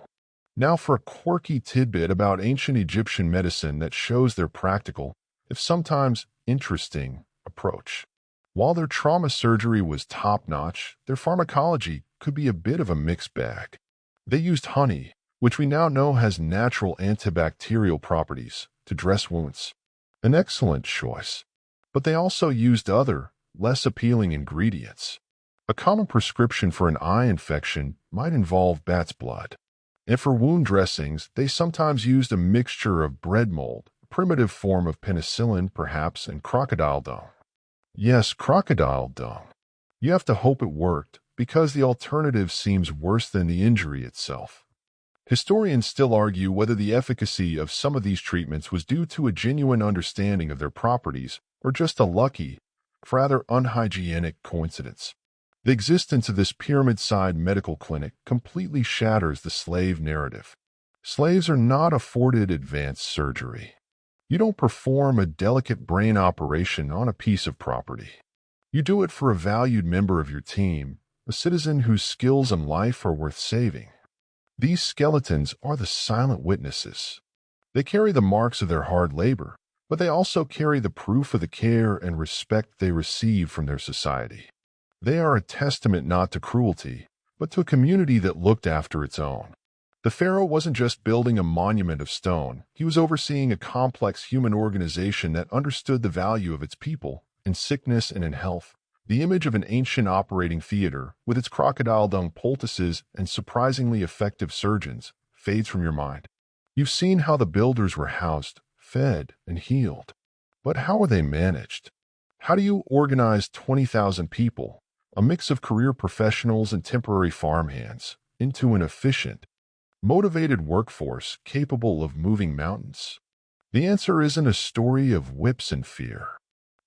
Now for a quirky tidbit about ancient Egyptian medicine that shows their practical, if sometimes interesting, approach. While their trauma surgery was top-notch, their pharmacology could be a bit of a mixed bag. They used honey, which we now know has natural antibacterial properties, to dress wounds. An excellent choice. But they also used other, less appealing ingredients. A common prescription for an eye infection might involve bat's blood. And for wound dressings, they sometimes used a mixture of bread mold, a primitive form of penicillin perhaps, and crocodile dung. Yes, crocodile dung. You have to hope it worked, because the alternative seems worse than the injury itself. Historians still argue whether the efficacy of some of these treatments was due to a genuine understanding of their properties or just a lucky, rather unhygienic coincidence. The existence of this pyramid-side medical clinic completely shatters the slave narrative. Slaves are not afforded advanced surgery. You don't perform a delicate brain operation on a piece of property. You do it for a valued member of your team, a citizen whose skills and life are worth saving. These skeletons are the silent witnesses. They carry the marks of their hard labor, but they also carry the proof of the care and respect they receive from their society. They are a testament not to cruelty, but to a community that looked after its own. The pharaoh wasn't just building a monument of stone. He was overseeing a complex human organization that understood the value of its people, in sickness and in health. The image of an ancient operating theater, with its crocodile dung poultices and surprisingly effective surgeons, fades from your mind. You've seen how the builders were housed, fed, and healed. But how were they managed? How do you organize 20,000 people, a mix of career professionals and temporary farmhands, into an efficient, motivated workforce capable of moving mountains? The answer isn't a story of whips and fear.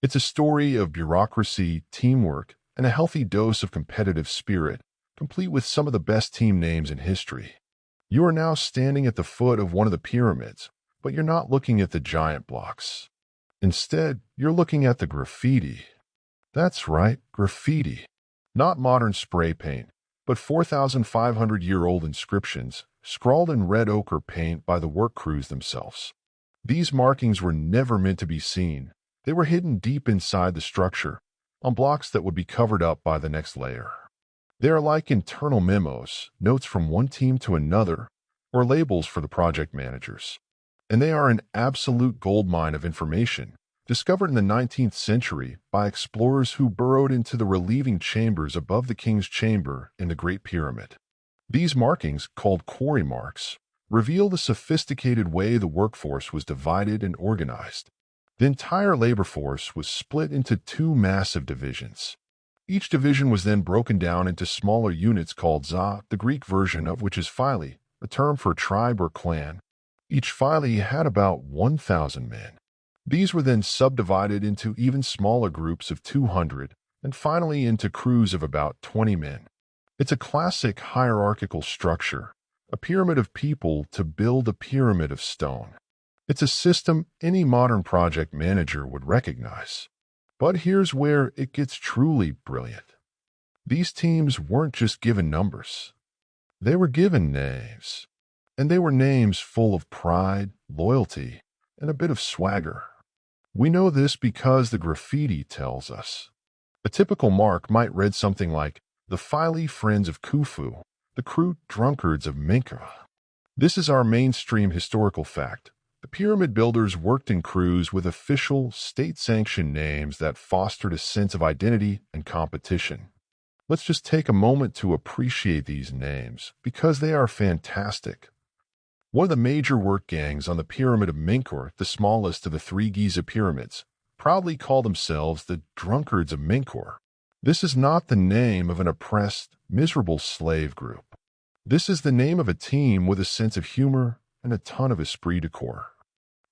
It's a story of bureaucracy, teamwork, and a healthy dose of competitive spirit, complete with some of the best team names in history. You are now standing at the foot of one of the pyramids, but you're not looking at the giant blocks. Instead, you're looking at the graffiti. That's right, graffiti. Not modern spray paint, but 4,500-year-old inscriptions, scrawled in red ochre paint by the work crews themselves. These markings were never meant to be seen. They were hidden deep inside the structure, on blocks that would be covered up by the next layer. They are like internal memos, notes from one team to another, or labels for the project managers. And they are an absolute goldmine of information, discovered in the 19th century by explorers who burrowed into the relieving chambers above the king's chamber in the Great Pyramid. These markings, called quarry marks, reveal the sophisticated way the workforce was divided and organized. The entire labor force was split into two massive divisions. Each division was then broken down into smaller units called za, the Greek version of which is phyle, a term for tribe or clan. Each phyle had about 1,000 men. These were then subdivided into even smaller groups of 200, and finally into crews of about 20 men. It's a classic hierarchical structure, a pyramid of people to build a pyramid of stone. It's a system any modern project manager would recognize. But here's where it gets truly brilliant. These teams weren't just given numbers. They were given names. And they were names full of pride, loyalty, and a bit of swagger. We know this because the graffiti tells us. A typical mark might read something like, the phyle friends of Khufu, the crew drunkards of Menkaure. This is our mainstream historical fact. The pyramid builders worked in crews with official, state-sanctioned names that fostered a sense of identity and competition. Let's just take a moment to appreciate these names, because they are fantastic. One of the major work gangs on the Pyramid of Menkaure, the smallest of the three Giza pyramids, proudly call themselves the Drunkards of Menkaure. This is not the name of an oppressed, miserable slave group. This is the name of a team with a sense of humor and a ton of esprit de corps.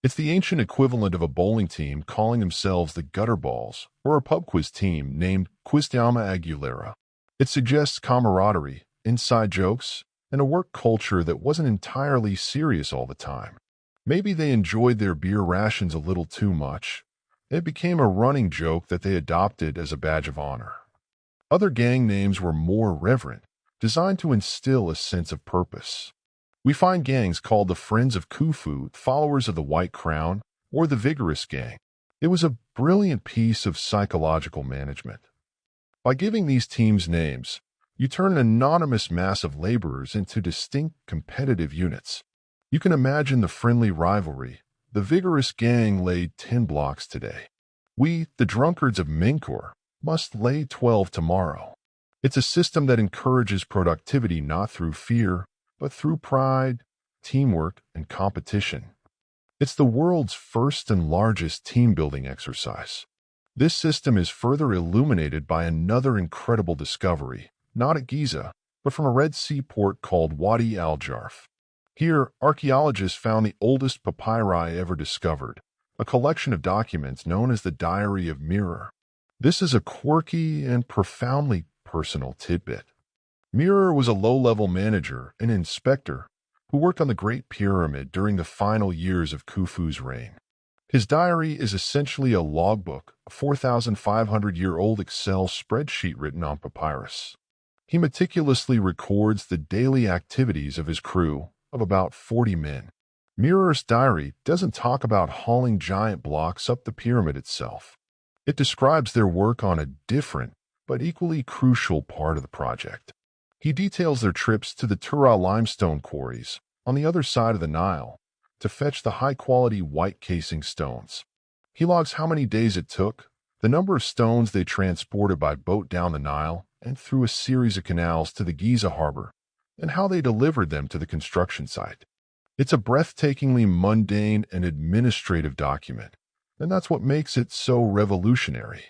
It's the ancient equivalent of a bowling team calling themselves the Gutterballs, or a pub quiz team named Quiztiama Aguilera. It suggests camaraderie, inside jokes, and a work culture that wasn't entirely serious all the time. Maybe they enjoyed their beer rations a little too much. It became a running joke that they adopted as a badge of honor. Other gang names were more reverent, designed to instill a sense of purpose. We find gangs called the Friends of Khufu, followers of the White Crown, or the Vigorous Gang. It was a brilliant piece of psychological management. By giving these teams names, you turn an anonymous mass of laborers into distinct competitive units. You can imagine the friendly rivalry. The Vigorous Gang laid 10 blocks today. We, the Drunkards of Menkaure, must lay 12 tomorrow. It's a system that encourages productivity not through fear, but through pride, teamwork, and competition. It's the world's first and largest team-building exercise. This system is further illuminated by another incredible discovery, not at Giza, but from a Red Sea port called Wadi al-Jarf. Here, archaeologists found the oldest papyri ever discovered, a collection of documents known as the Diary of Mirror. This is a quirky and profoundly personal tidbit. Mirror was a low-level manager, an inspector, who worked on the Great Pyramid during the final years of Khufu's reign. His diary is essentially a logbook, a 4,500-year-old Excel spreadsheet written on papyrus. He meticulously records the daily activities of his crew of about 40 men. Mirror's diary doesn't talk about hauling giant blocks up the pyramid itself. It describes their work on a different but equally crucial part of the project. He details their trips to the Tura limestone quarries on the other side of the Nile to fetch the high-quality white casing stones. He logs how many days it took, the number of stones they transported by boat down the Nile and through a series of canals to the Giza harbor, and how they delivered them to the construction site. It's a breathtakingly mundane and administrative document, and that's what makes it so revolutionary.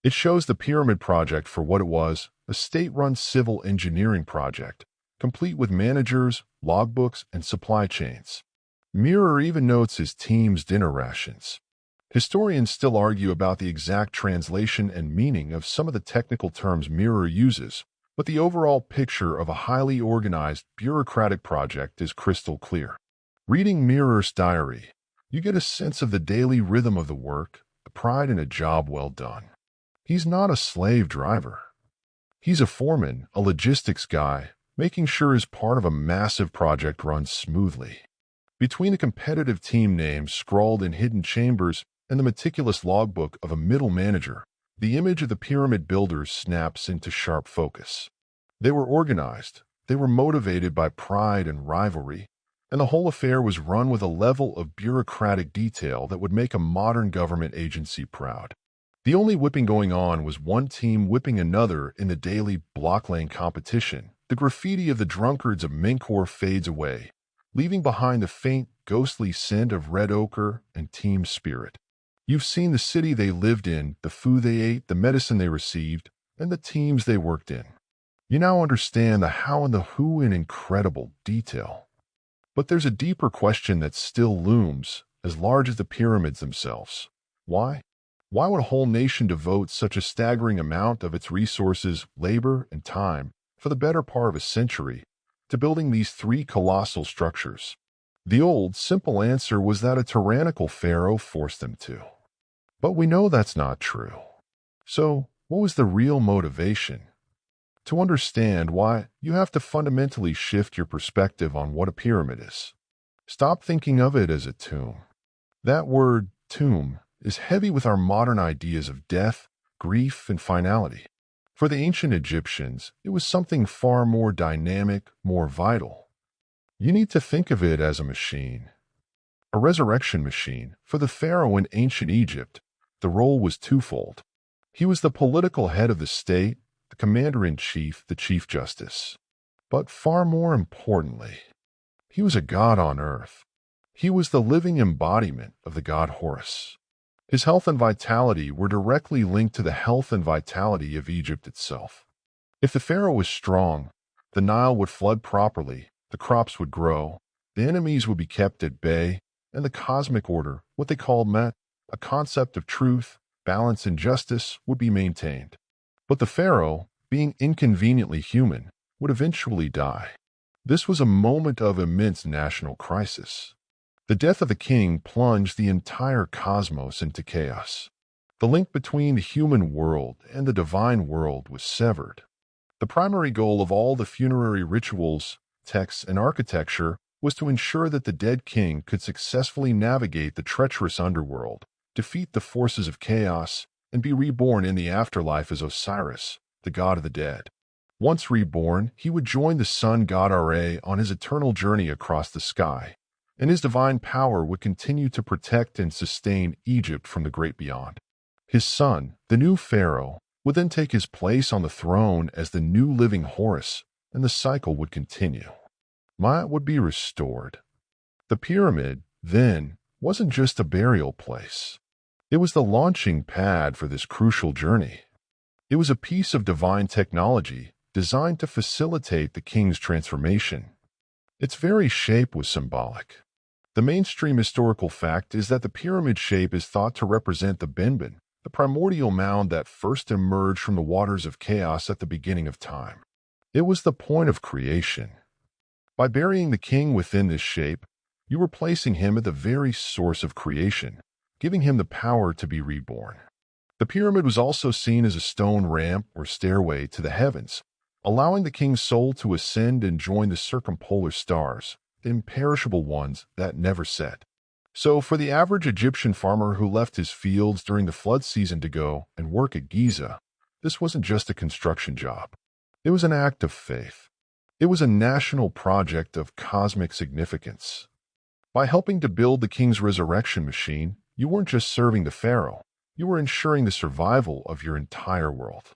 It shows the pyramid project for what it was, a state-run civil engineering project, complete with managers, logbooks, and supply chains. Mirror even notes his team's dinner rations. Historians still argue about the exact translation and meaning of some of the technical terms Mirror uses, but the overall picture of a highly organized, bureaucratic project is crystal clear. Reading Mirror's diary, you get a sense of the daily rhythm of the work, the pride in a job well done. He's not a slave driver. He's a foreman, a logistics guy, making sure his part of a massive project runs smoothly. Between the competitive team names scrawled in hidden chambers and the meticulous logbook of a middle manager, the image of the pyramid builders snaps into sharp focus. They were organized, they were motivated by pride and rivalry, and the whole affair was run with a level of bureaucratic detail that would make a modern government agency proud. The only whipping going on was one team whipping another in the daily block lane competition. The graffiti of the drunkards of Minkor fades away, leaving behind the faint, ghostly scent of red ochre and team spirit. You've seen the city they lived in, the food they ate, the medicine they received, and the teams they worked in. You now understand the how and the who in incredible detail. But there's a deeper question that still looms, as large as the pyramids themselves. Why? Why would a whole nation devote such a staggering amount of its resources, labor, and time for the better part of a century to building these three colossal structures? The old, simple answer was that a tyrannical pharaoh forced them to. But we know that's not true. So, what was the real motivation? To understand why, you have to fundamentally shift your perspective on what a pyramid is. Stop thinking of it as a tomb. That word, tomb, is heavy with our modern ideas of death, grief, and finality. For the ancient Egyptians, it was something far more dynamic, more vital. You need to think of it as a machine. A resurrection machine. For the pharaoh in ancient Egypt, the role was twofold. He was the political head of the state, the commander-in-chief, the chief justice. But far more importantly, he was a god on earth. He was the living embodiment of the god Horus. His health and vitality were directly linked to the health and vitality of Egypt itself. If the pharaoh was strong, the Nile would flood properly, the crops would grow, the enemies would be kept at bay, and the cosmic order, what they called Met, a concept of truth, balance, and justice, would be maintained. But the pharaoh, being inconveniently human, would eventually die. This was a moment of immense national crisis. The death of the king plunged the entire cosmos into chaos. The link between the human world and the divine world was severed. The primary goal of all the funerary rituals, texts, and architecture was to ensure that the dead king could successfully navigate the treacherous underworld, defeat the forces of chaos, and be reborn in the afterlife as Osiris, the god of the dead. Once reborn, he would join the sun god Ra on his eternal journey across the sky, and his divine power would continue to protect and sustain Egypt from the great beyond. His son, the new pharaoh, would then take his place on the throne as the new living Horus, and the cycle would continue. Ma'at would be restored. The pyramid, then, wasn't just a burial place. It was the launching pad for this crucial journey. It was a piece of divine technology designed to facilitate the king's transformation. Its very shape was symbolic. The mainstream historical fact is that the pyramid shape is thought to represent the Benben, the primordial mound that first emerged from the waters of chaos at the beginning of time. It was the point of creation. By burying the king within this shape, you were placing him at the very source of creation, giving him the power to be reborn. The pyramid was also seen as a stone ramp or stairway to the heavens, allowing the king's soul to ascend and join the circumpolar stars, the imperishable ones that never set. So, for the average Egyptian farmer who left his fields during the flood season to go and work at Giza, this wasn't just a construction job. It was an act of faith. It was a national project of cosmic significance. By helping to build the king's resurrection machine, you weren't just serving the pharaoh, you were ensuring the survival of your entire world.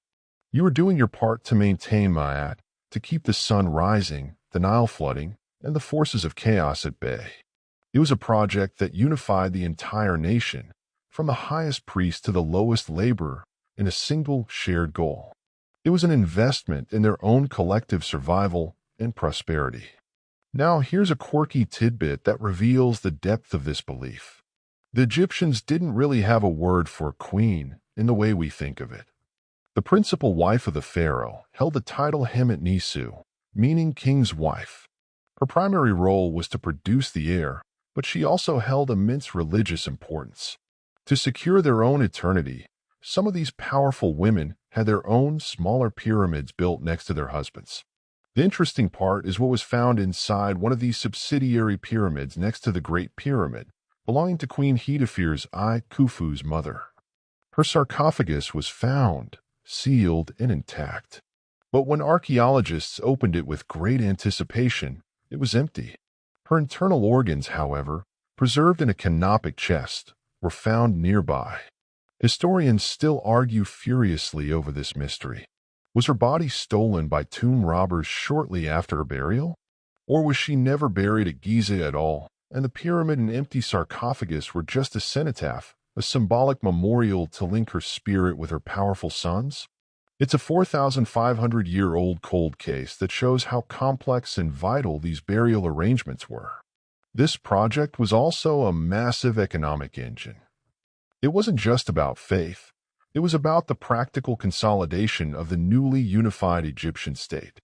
You were doing your part to maintain Ma'at, to keep the sun rising, the Nile flooding, and the forces of chaos at bay. It was a project that unified the entire nation, from the highest priest to the lowest laborer, in a single shared goal. It was an investment in their own collective survival and prosperity. Now, here's a quirky tidbit that reveals the depth of this belief. The Egyptians didn't really have a word for queen in the way we think of it. The principal wife of the pharaoh held the title Hemet-Nisu, meaning king's wife. Her primary role was to produce the heir, but she also held immense religious importance. To secure their own eternity, some of these powerful women had their own smaller pyramids built next to their husbands. The interesting part is what was found inside one of these subsidiary pyramids next to the Great Pyramid, belonging to Queen Hedefir's Khufu's mother. Her sarcophagus was found, sealed and intact. But when archaeologists opened it with great anticipation, it was empty. Her internal organs, however, preserved in a canopic chest, were found nearby. Historians still argue furiously over this mystery. Was her body stolen by tomb robbers shortly after her burial? Or was she never buried at Giza at all, and the pyramid and empty sarcophagus were just a cenotaph, a symbolic memorial to link her spirit with her powerful sons? It's a 4,500-year-old cold case that shows how complex and vital these burial arrangements were. This project was also a massive economic engine. It wasn't just about faith. It was about the practical consolidation of the newly unified Egyptian state.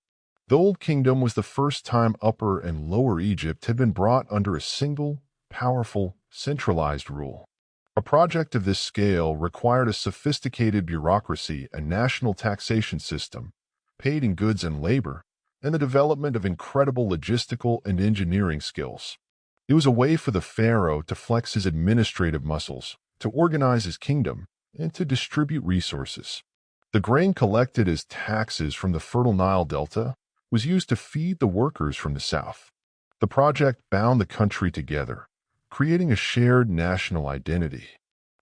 The Old Kingdom was the first time Upper and Lower Egypt had been brought under a single, powerful, centralized rule. A project of this scale required a sophisticated bureaucracy, a national taxation system, paid in goods and labor, and the development of incredible logistical and engineering skills. It was a way for the pharaoh to flex his administrative muscles, to organize his kingdom, and to distribute resources. The grain collected as taxes from the fertile Nile Delta was used to feed the workers from the south. The project bound the country together, creating a shared national identity.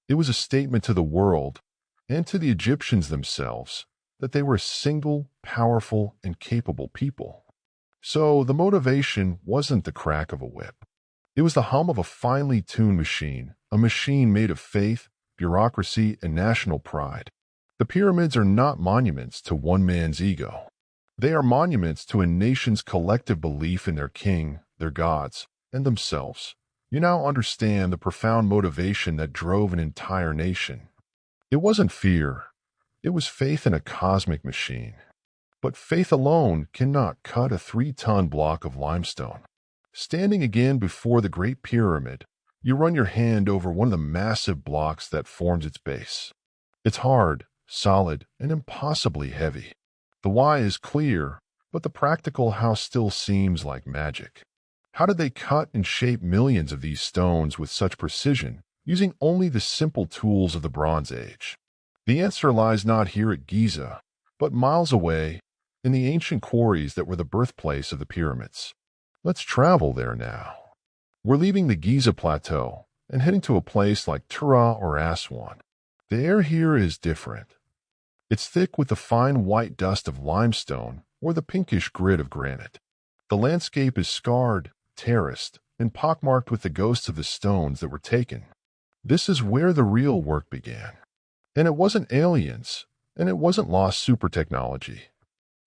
It was a statement to the world, and to the Egyptians themselves, that they were a single, powerful, and capable people. So the motivation wasn't the crack of a whip. It was the hum of a finely tuned machine, a machine made of faith, bureaucracy, and national pride. The pyramids are not monuments to one man's ego. They are monuments to a nation's collective belief in their king, their gods, and themselves. You now understand the profound motivation that drove an entire nation. It wasn't fear. It was faith in a cosmic machine. But faith alone cannot cut a 3-ton block of limestone. Standing again before the Great Pyramid, you run your hand over one of the massive blocks that forms its base. It's hard, solid, and impossibly heavy. The why is clear, but the practical how still seems like magic. How did they cut and shape millions of these stones with such precision, using only the simple tools of the Bronze Age? The answer lies not here at Giza, but miles away, in the ancient quarries that were the birthplace of the pyramids. Let's travel there now. We're leaving the Giza Plateau and heading to a place like Tura or Aswan. The air here is different. It's thick with the fine white dust of limestone or the pinkish grit of granite. The landscape is scarred, terraced, and pockmarked with the ghosts of the stones that were taken. This is where the real work began. And it wasn't aliens, and it wasn't lost super technology.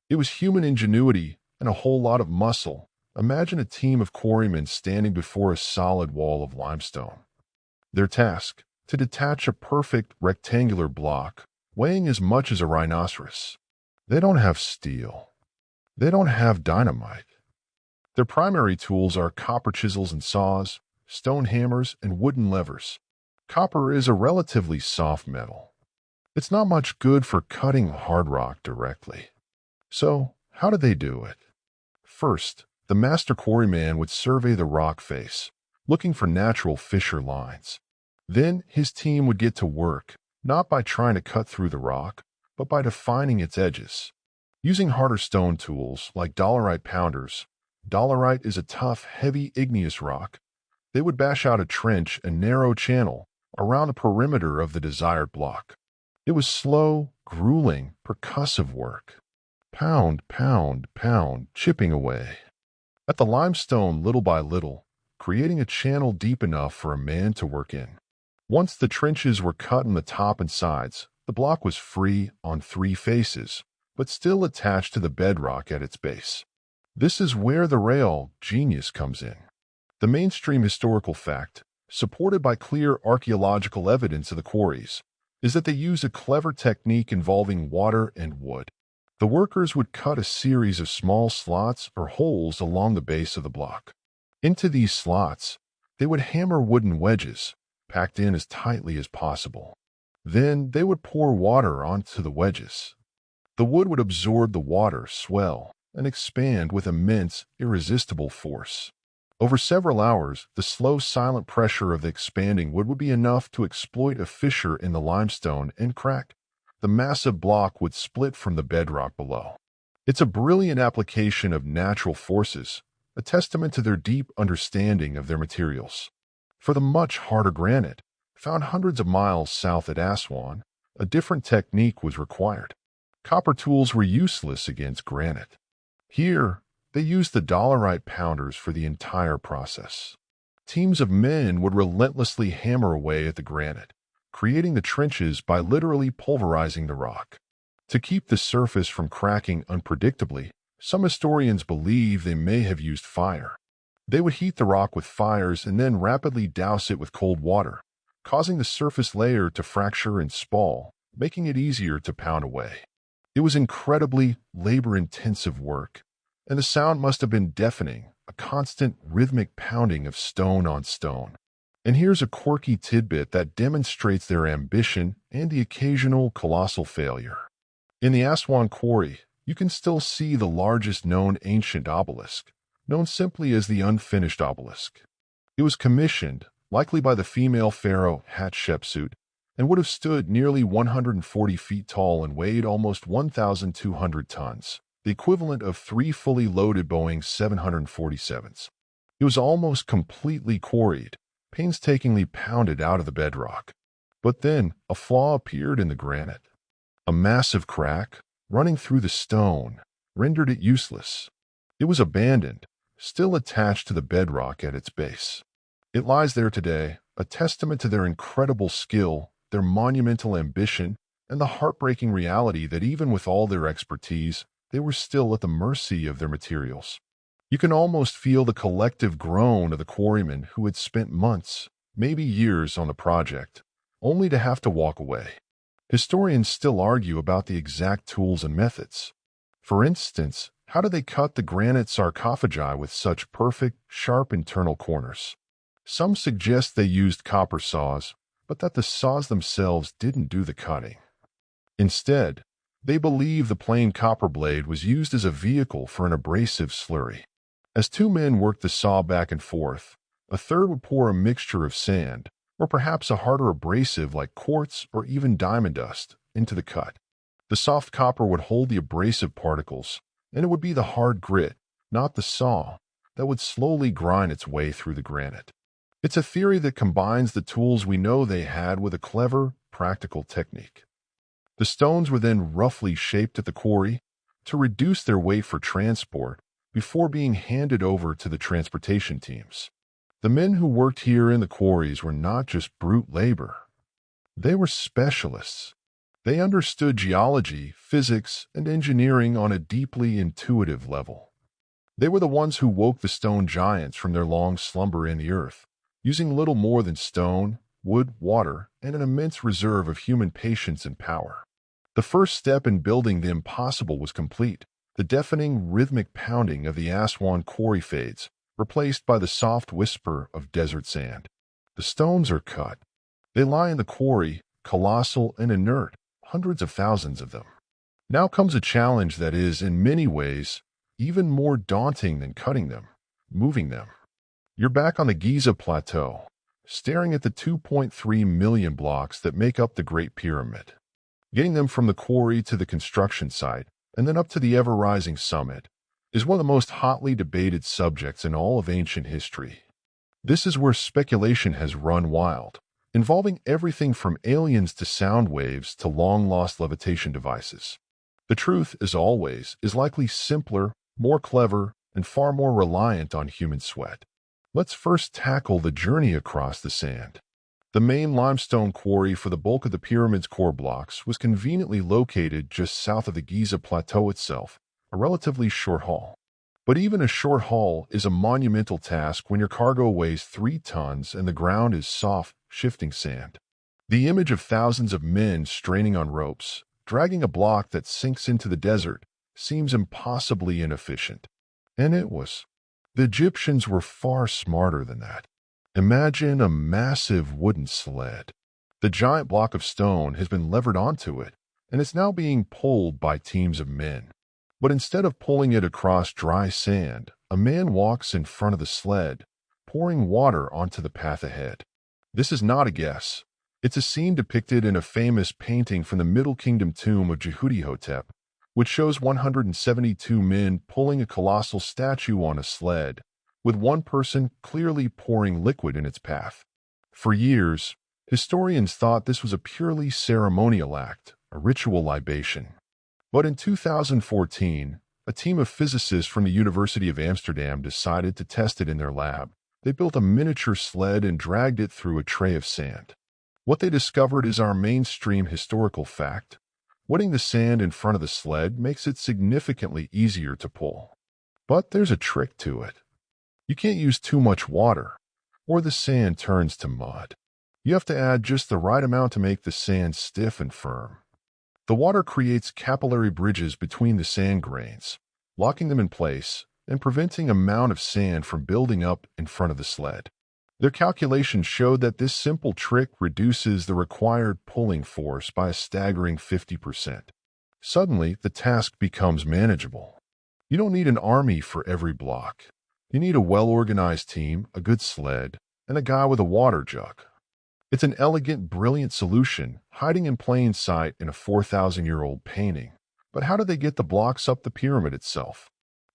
It was human ingenuity and a whole lot of muscle. Imagine a team of quarrymen standing before a solid wall of limestone. Their task, to detach a perfect rectangular block, weighing as much as a rhinoceros. They don't have steel. They don't have dynamite. Their primary tools are copper chisels and saws, stone hammers, and wooden levers. Copper is a relatively soft metal. It's not much good for cutting hard rock directly. So, how do they do it? First, the master quarryman would survey the rock face, looking for natural fissure lines. Then his team would get to work, not by trying to cut through the rock, but by defining its edges. Using harder stone tools like dolerite pounders, dolerite is a tough, heavy igneous rock, they would bash out a trench and narrow channel around the perimeter of the desired block. It was slow, grueling, percussive work. Pound, pound, pound, chipping away at the limestone little by little, creating a channel deep enough for a man to work in. Once the trenches were cut on the top and sides, the block was free on three faces, but still attached to the bedrock at its base. This is where the rail genius comes in. The mainstream historical fact, supported by clear archaeological evidence of the quarries, is that they used a clever technique involving water and wood. The workers would cut a series of small slots or holes along the base of the block. Into these slots, they would hammer wooden wedges, packed in as tightly as possible. Then they would pour water onto the wedges. The wood would absorb the water, swell, and expand with immense, irresistible force. Over several hours, the slow, silent pressure of the expanding wood would be enough to exploit a fissure in the limestone and crack. The massive block would split from the bedrock below. It's a brilliant application of natural forces, a testament to their deep understanding of their materials. For the much harder granite, found hundreds of miles south at Aswan, a different technique was required. Copper tools were useless against granite. Here, they used the dolerite pounders for the entire process. Teams of men would relentlessly hammer away at the granite, creating the trenches by literally pulverizing the rock. To keep the surface from cracking unpredictably, some historians believe they may have used fire. They would heat the rock with fires and then rapidly douse it with cold water, causing the surface layer to fracture and spall, making it easier to pound away. It was incredibly labor-intensive work, and the sound must have been deafening, a constant rhythmic pounding of stone on stone. And here's a quirky tidbit that demonstrates their ambition and the occasional colossal failure. In the Aswan quarry, you can still see the largest known ancient obelisk, known simply as the unfinished obelisk. It was commissioned, likely by the female pharaoh Hatshepsut, and would have stood nearly 140 feet tall and weighed almost 1,200 tons, the equivalent of 3 fully loaded Boeing 747s. It was almost completely quarried, painstakingly pounded out of the bedrock. But then a flaw appeared in the granite. A massive crack, running through the stone, rendered it useless. It was abandoned, still attached to the bedrock at its base. It lies there today, a testament to their incredible skill, their monumental ambition, and the heartbreaking reality that even with all their expertise, they were still at the mercy of their materials. You can almost feel the collective groan of the quarrymen who had spent months, maybe years on the project, only to have to walk away. Historians still argue about the exact tools and methods. For instance, how do they cut the granite sarcophagi with such perfect, sharp internal corners? Some suggest they used copper saws, but that the saws themselves didn't do the cutting. Instead, they believe the plain copper blade was used as a vehicle for an abrasive slurry. As two men worked the saw back and forth, a third would pour a mixture of sand, or perhaps a harder abrasive like quartz or even diamond dust, into the cut. The soft copper would hold the abrasive particles, and it would be the hard grit, not the saw, that would slowly grind its way through the granite. It's a theory that combines the tools we know they had with a clever, practical technique. The stones were then roughly shaped at the quarry to reduce their weight for transport before being handed over to the transportation teams. The men who worked here in the quarries were not just brute labor. They were specialists. They understood geology, physics, and engineering on a deeply intuitive level. They were the ones who woke the stone giants from their long slumber in the earth, using little more than stone, wood, water, and an immense reserve of human patience and power. The first step in building the impossible was complete. The deafening, rhythmic pounding of the Aswan quarry fades, replaced by the soft whisper of desert sand. The stones are cut. They lie in the quarry, colossal and inert, hundreds of thousands of them. Now comes a challenge that is, in many ways, even more daunting than cutting them, moving them. You're back on the Giza Plateau, staring at the 2.3 million blocks that make up the Great Pyramid. Getting them from the quarry to the construction site, and then up to the ever-rising summit, is one of the most hotly debated subjects in all of ancient history. This is where speculation has run wild, involving everything from aliens to sound waves to long-lost levitation devices. The truth, as always, is likely simpler, more clever, and far more reliant on human sweat. Let's first tackle the journey across the sand. The main limestone quarry for the bulk of the pyramid's core blocks was conveniently located just south of the Giza Plateau itself, a relatively short haul. But even a short haul is a monumental task when your cargo weighs 3 tons and the ground is soft, shifting sand. The image of thousands of men straining on ropes, dragging a block that sinks into the desert, seems impossibly inefficient. And it was. The Egyptians were far smarter than that. Imagine a massive wooden sled. The giant block of stone has been levered onto it, and it's now being pulled by teams of men. But instead of pulling it across dry sand, a man walks in front of the sled, pouring water onto the path ahead. This is not a guess. It's a scene depicted in a famous painting from the Middle Kingdom tomb of Jehuti-Hotep, which shows 172 men pulling a colossal statue on a sled, with one person clearly pouring liquid in its path. For years, historians thought this was a purely ceremonial act, a ritual libation. But in 2014, a team of physicists from the University of Amsterdam decided to test it in their lab. They built a miniature sled and dragged it through a tray of sand. What they discovered is our mainstream historical fact. Wetting the sand in front of the sled makes it significantly easier to pull. But there's a trick to it. You can't use too much water, or the sand turns to mud. You have to add just the right amount to make the sand stiff and firm. The water creates capillary bridges between the sand grains, locking them in place and preventing a mound of sand from building up in front of the sled. Their calculations showed that this simple trick reduces the required pulling force by a staggering 50%. Suddenly, the task becomes manageable. You don't need an army for every block. You need a well-organized team, a good sled, and a guy with a water jug. It's an elegant, brilliant solution, hiding in plain sight in a 4,000-year-old painting. But how do they get the blocks up the pyramid itself?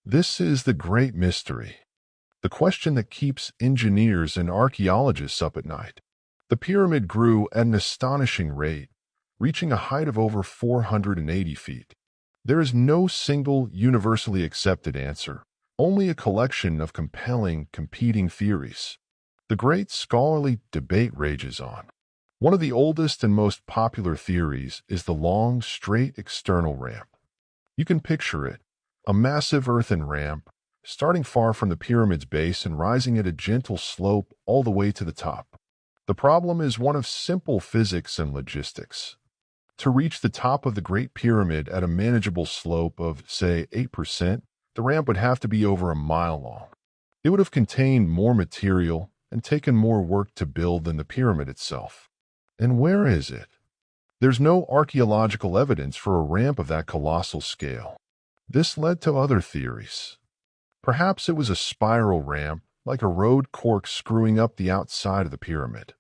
This is the great mystery. The question that keeps engineers and archaeologists up at night. The pyramid grew at an astonishing rate, reaching a height of over 480 feet. There is no single, universally accepted answer, only a collection of compelling, competing theories. The great scholarly debate rages on. One of the oldest and most popular theories is the long, straight external ramp. You can picture it, a massive earthen ramp, starting far from the pyramid's base and rising at a gentle slope all the way to the top. The problem is one of simple physics and logistics. To reach the top of the Great Pyramid at a manageable slope of, say, 8%, the ramp would have to be over a mile long. It would have contained more material and taken more work to build than the pyramid itself. And where is it? There's no archaeological evidence for a ramp of that colossal scale. This led to other theories. Perhaps it was a spiral ramp, like a road corkscrewing up the outside of the pyramid.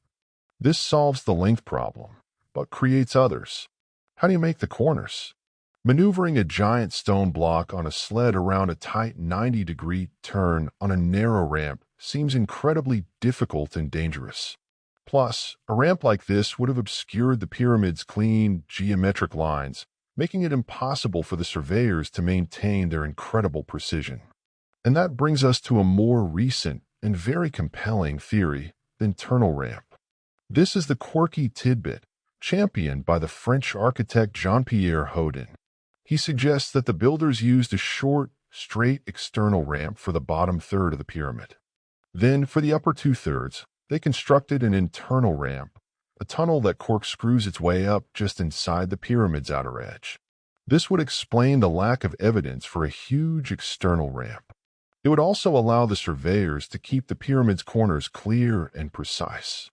This solves the length problem, but creates others. How do you make the corners? Maneuvering a giant stone block on a sled around a tight 90-degree turn on a narrow ramp seems incredibly difficult and dangerous. Plus, a ramp like this would have obscured the pyramid's clean, geometric lines, making it impossible for the surveyors to maintain their incredible precision. And that brings us to a more recent and very compelling theory, the internal ramp. This is the quirky tidbit, championed by the French architect Jean-Pierre Houdin. He suggests that the builders used a short, straight external ramp for the bottom third of the pyramid. Then, for the upper two-thirds, they constructed an internal ramp, a tunnel that corkscrews its way up just inside the pyramid's outer edge. This would explain the lack of evidence for a huge external ramp. It would also allow the surveyors to keep the pyramid's corners clear and precise.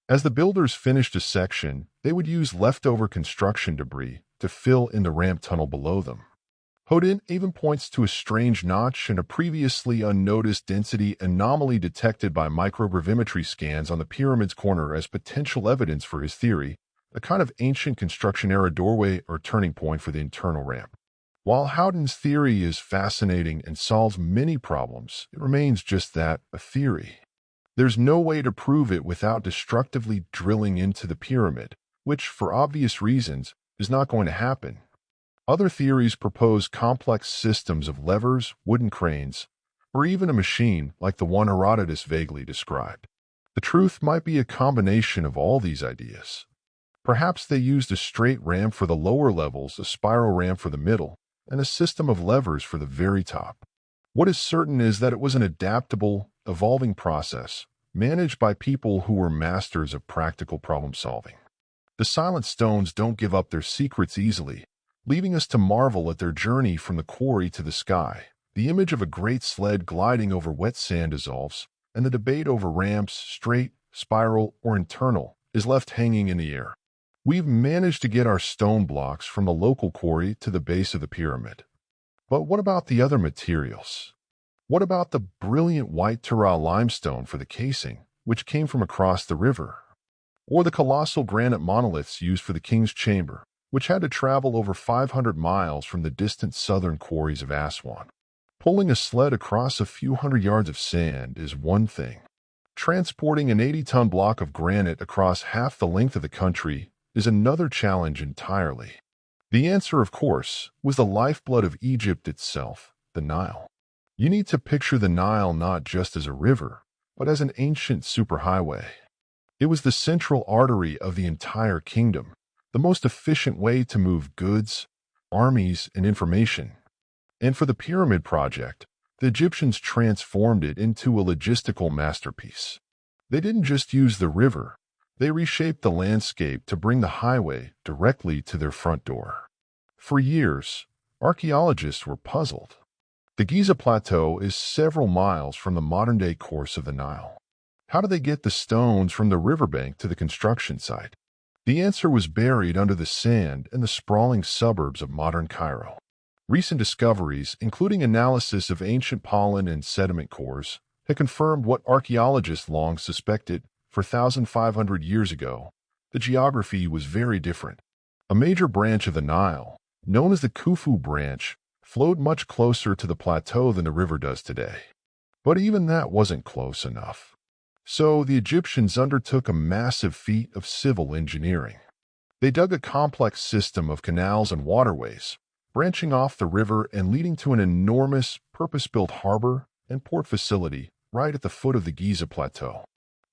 As the builders finished a section, they would use leftover construction debris to fill in the ramp tunnel below them. Hodin even points to a strange notch and a previously unnoticed density anomaly detected by microgravimetry scans on the pyramid's corner as potential evidence for his theory, a kind of ancient construction-era doorway or turning point for the internal ramp. While Howden's theory is fascinating and solves many problems, it remains just that, a theory. There's no way to prove it without destructively drilling into the pyramid, which, for obvious reasons, is not going to happen. Other theories propose complex systems of levers, wooden cranes, or even a machine like the one Herodotus vaguely described. The truth might be a combination of all these ideas. Perhaps they used a straight ramp for the lower levels, a spiral ramp for the middle, and a system of levers for the very top. What is certain is that it was an adaptable, evolving process, managed by people who were masters of practical problem-solving. The Silent Stones don't give up their secrets easily, leaving us to marvel at their journey from the quarry to the sky. The image of a great sled gliding over wet sand dissolves, and the debate over ramps, straight, spiral, or internal, is left hanging in the air. We've managed to get our stone blocks from the local quarry to the base of the pyramid. But what about the other materials? What about the brilliant white Tura limestone for the casing, which came from across the river? Or the colossal granite monoliths used for the king's chamber, which had to travel over 500 miles from the distant southern quarries of Aswan? Pulling a sled across a few hundred yards of sand is one thing. Transporting an 80-ton block of granite across half the length of the country is another challenge entirely. The answer, of course, was the lifeblood of Egypt itself, the Nile. You need to picture the Nile not just as a river, but as an ancient superhighway. It was the central artery of the entire kingdom, the most efficient way to move goods, armies, and information. And for the pyramid project, the Egyptians transformed it into a logistical masterpiece. They didn't just use the river, they reshaped the landscape to bring the highway directly to their front door. For years, archaeologists were puzzled. The Giza Plateau is several miles from the modern-day course of the Nile. How do they get the stones from the riverbank to the construction site? The answer was buried under the sand in the sprawling suburbs of modern Cairo. Recent discoveries, including analysis of ancient pollen and sediment cores, have confirmed what archaeologists long suspected. For 1,500 years ago, the geography was very different. A major branch of the Nile, known as the Khufu branch, flowed much closer to the plateau than the river does today. But even that wasn't close enough. So the Egyptians undertook a massive feat of civil engineering. They dug a complex system of canals and waterways, branching off the river and leading to an enormous, purpose-built harbor and port facility right at the foot of the Giza Plateau.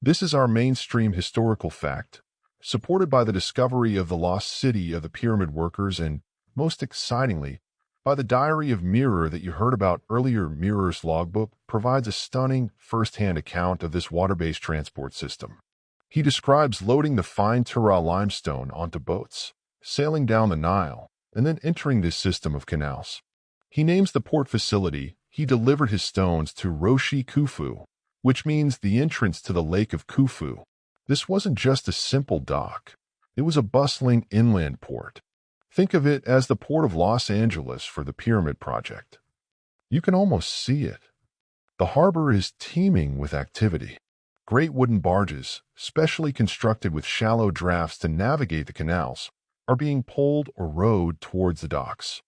This is our mainstream historical fact, supported by the discovery of the lost city of the pyramid workers and, most excitingly, by the diary of Mirror that you heard about earlier. Mirror's logbook provides a stunning, first-hand account of this water-based transport system. He describes loading the fine Tura limestone onto boats, sailing down the Nile, and then entering this system of canals. He names the port facility he delivered his stones to Roshi Khufu, which means the entrance to the Lake of Khufu. This wasn't just a simple dock. It was a bustling inland port. Think of it as the port of Los Angeles for the Pyramid Project. You can almost see it. The harbor is teeming with activity. Great wooden barges, specially constructed with shallow drafts to navigate the canals, are being pulled or rowed towards the docks.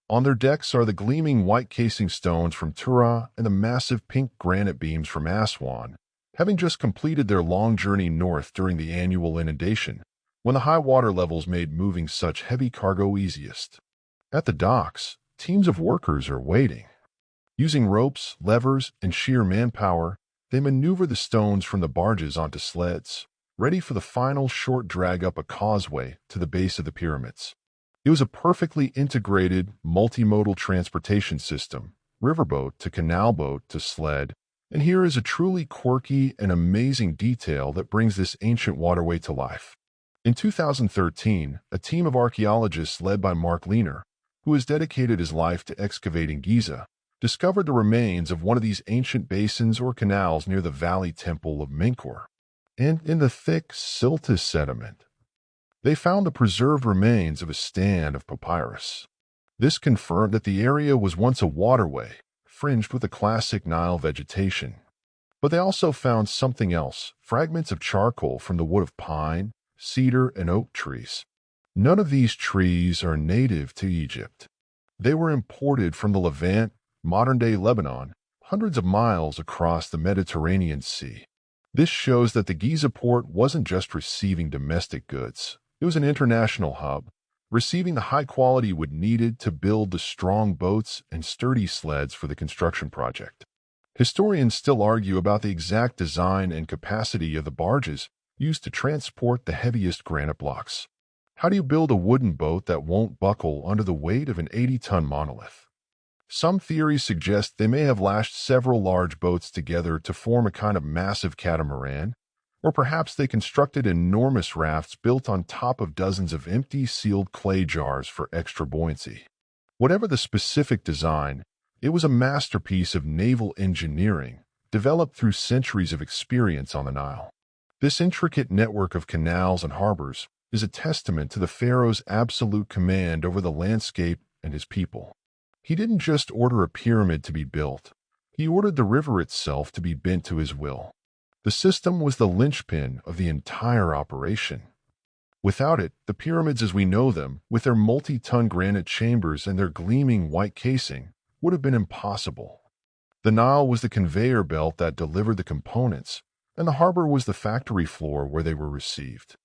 On their decks are the gleaming white casing stones from Tura and the massive pink granite beams from Aswan, having just completed their long journey north during the annual inundation, when the high water levels made moving such heavy cargo easiest. At the docks, teams of workers are waiting. Using ropes, levers, and sheer manpower, they maneuver the stones from the barges onto sleds, ready for the final short drag up a causeway to the base of the pyramids. It was a perfectly integrated, multimodal transportation system, riverboat to canal boat to sled, and here is a truly quirky and amazing detail that brings this ancient waterway to life. In 2013, a team of archaeologists led by Mark Leaner who has dedicated his life to excavating Giza, discovered the remains of one of these ancient basins or canals near the Valley Temple of Menkaure. And in the thick, siltous sediment, they found the preserved remains of a stand of papyrus. This confirmed that the area was once a waterway, fringed with the classic Nile vegetation. But they also found something else, fragments of charcoal from the wood of pine, cedar, and oak trees. None of these trees are native to Egypt. They were imported from the Levant, modern-day Lebanon, hundreds of miles across the Mediterranean Sea. This shows that the Giza port wasn't just receiving domestic goods. It was an international hub, receiving the high quality wood needed to build the strong boats and sturdy sleds for the construction project. Historians still argue about the exact design and capacity of the barges used to transport the heaviest granite blocks. How do you build a wooden boat that won't buckle under the weight of an 80-ton monolith? Some theories suggest they may have lashed several large boats together to form a kind of massive catamaran, or perhaps they constructed enormous rafts built on top of dozens of empty, sealed clay jars for extra buoyancy. Whatever the specific design, it was a masterpiece of naval engineering, developed through centuries of experience on the Nile. This intricate network of canals and harbors is a testament to the pharaoh's absolute command over the landscape and his people. He didn't just order a pyramid to be built. He ordered the river itself to be bent to his will. The system was the linchpin of the entire operation. Without it, the pyramids as we know them, with their multi-ton granite chambers and their gleaming white casing, would have been impossible. The Nile was the conveyor belt that delivered the components, and the harbor was the factory floor where they were received.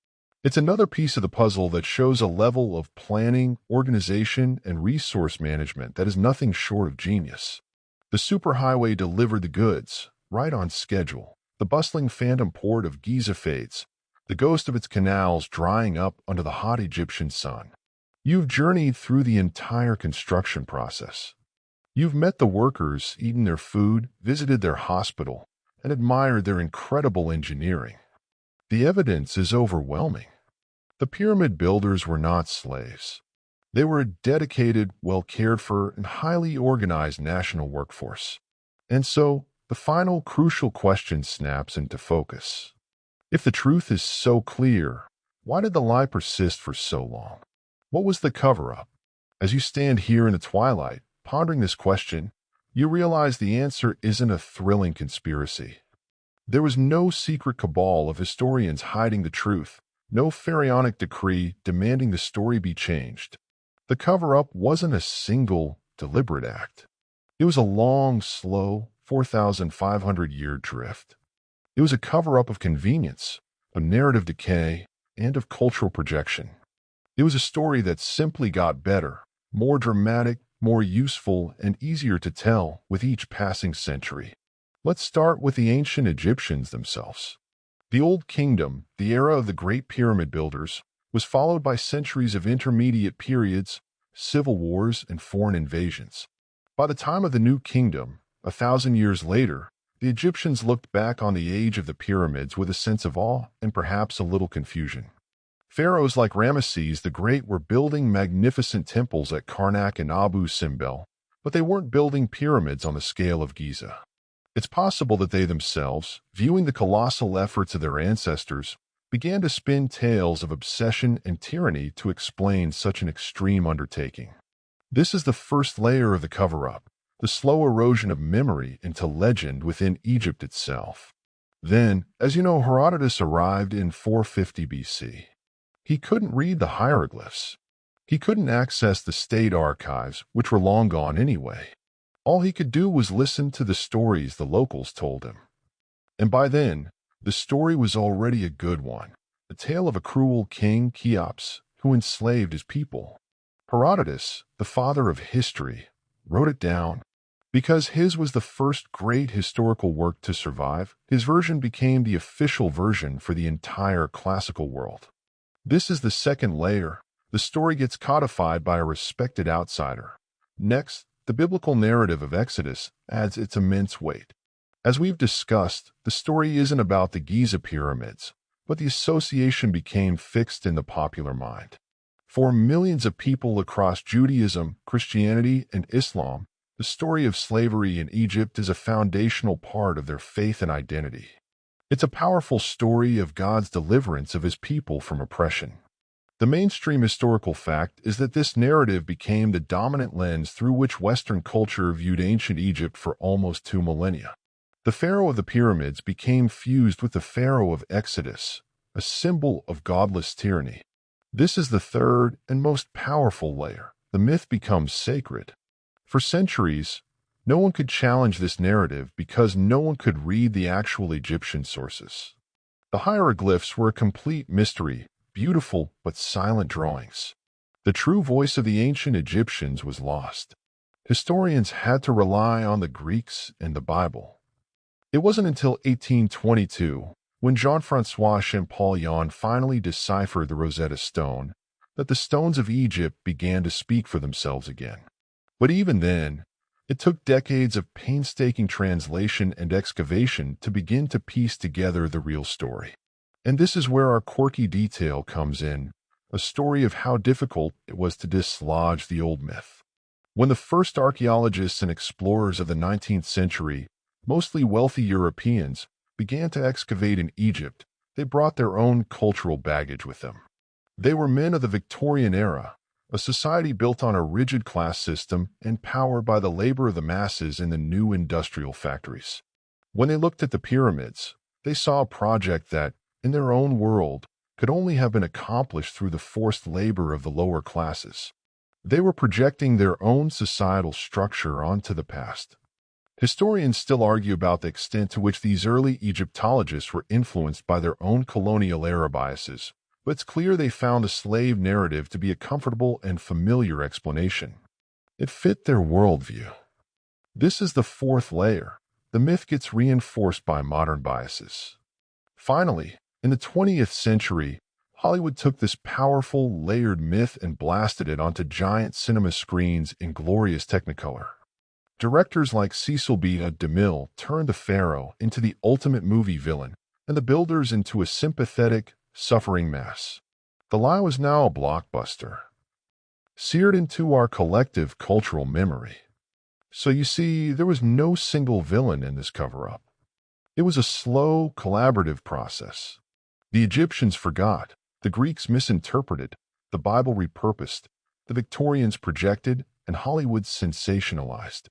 It's another piece of the puzzle that shows a level of planning, organization, and resource management that is nothing short of genius. The superhighway delivered the goods, right on schedule. The bustling phantom port of Giza fades, the ghost of its canals drying up under the hot Egyptian sun. You've journeyed through the entire construction process. You've met the workers, eaten their food, visited their hospital, and admired their incredible engineering. The evidence is overwhelming. The pyramid builders were not slaves. They were a dedicated, well-cared-for, and highly organized national workforce. And so, the final crucial question snaps into focus. If the truth is so clear, why did the lie persist for so long? What was the cover-up? As you stand here in the twilight, pondering this question, you realize the answer isn't a thrilling conspiracy. There was no secret cabal of historians hiding the truth, no pharaonic decree demanding the story be changed. The cover-up wasn't a single, deliberate act. It was a long, slow, 4,500-year drift. It was a cover-up of convenience, of narrative decay, and of cultural projection. It was a story that simply got better, more dramatic, more useful, and easier to tell with each passing century. Let's start with the ancient Egyptians themselves. The Old Kingdom, the era of the great pyramid builders, was followed by centuries of intermediate periods, civil wars, and foreign invasions. By the time of the New Kingdom, 1,000 years later, the Egyptians looked back on the age of the pyramids with a sense of awe and perhaps a little confusion. Pharaohs like Ramesses the Great were building magnificent temples at Karnak and Abu Simbel, but they weren't building pyramids on the scale of Giza. It's possible that they themselves, viewing the colossal efforts of their ancestors, began to spin tales of obsession and tyranny to explain such an extreme undertaking. This is the first layer of the cover-up, the slow erosion of memory into legend within Egypt itself. Then, as you know, Herodotus arrived in 450 BC. He couldn't read the hieroglyphs. He couldn't access the state archives, which were long gone anyway. All he could do was listen to the stories the locals told him. And by then, the story was already a good one, a tale of a cruel king, Cheops, who enslaved his people. Herodotus, the father of history, wrote it down. Because his was the first great historical work to survive, his version became the official version for the entire classical world. This is the second layer. The story gets codified by a respected outsider. Next, the biblical narrative of Exodus adds its immense weight. As we've discussed, the story isn't about the Giza pyramids, but the association became fixed in the popular mind. For millions of people across Judaism, Christianity, and Islam, the story of slavery in Egypt is a foundational part of their faith and identity. It's a powerful story of God's deliverance of His people from oppression. The mainstream historical fact is that this narrative became the dominant lens through which Western culture viewed ancient Egypt for almost 2 millennia. The Pharaoh of the Pyramids became fused with the Pharaoh of Exodus, a symbol of godless tyranny. This is the third and most powerful layer. The myth becomes sacred. For centuries, no one could challenge this narrative because no one could read the actual Egyptian sources. The hieroglyphs were a complete mystery, beautiful but silent drawings. The true voice of the ancient Egyptians was lost. Historians had to rely on the Greeks and the Bible. It wasn't until 1822, when Jean-François Champollion finally deciphered the Rosetta Stone, that the stones of Egypt began to speak for themselves again. But even then, it took decades of painstaking translation and excavation to begin to piece together the real story. And this is where our quirky detail comes in, a story of how difficult it was to dislodge the old myth. When the first archaeologists and explorers of the 19th century, mostly wealthy Europeans, began to excavate in Egypt, they brought their own cultural baggage with them. They were men of the Victorian era, a society built on a rigid class system and powered by the labor of the masses in the new industrial factories. When they looked at the pyramids, they saw a project that, in their own world, could only have been accomplished through the forced labor of the lower classes. They were projecting their own societal structure onto the past. Historians still argue about the extent to which these early Egyptologists were influenced by their own colonial-era biases, but it's clear they found the slave narrative to be a comfortable and familiar explanation. It fit their worldview. This is the fourth layer. The myth gets reinforced by modern biases. Finally, in the 20th century, Hollywood took this powerful, layered myth and blasted it onto giant cinema screens in glorious Technicolor. Directors like Cecil B. DeMille turned the pharaoh into the ultimate movie villain and the builders into a sympathetic, suffering mass. The lie was now a blockbuster, seared into our collective cultural memory. So you see, there was no single villain in this cover-up. It was a slow, collaborative process. The Egyptians forgot, the Greeks misinterpreted, the Bible repurposed, the Victorians projected, and Hollywood sensationalized.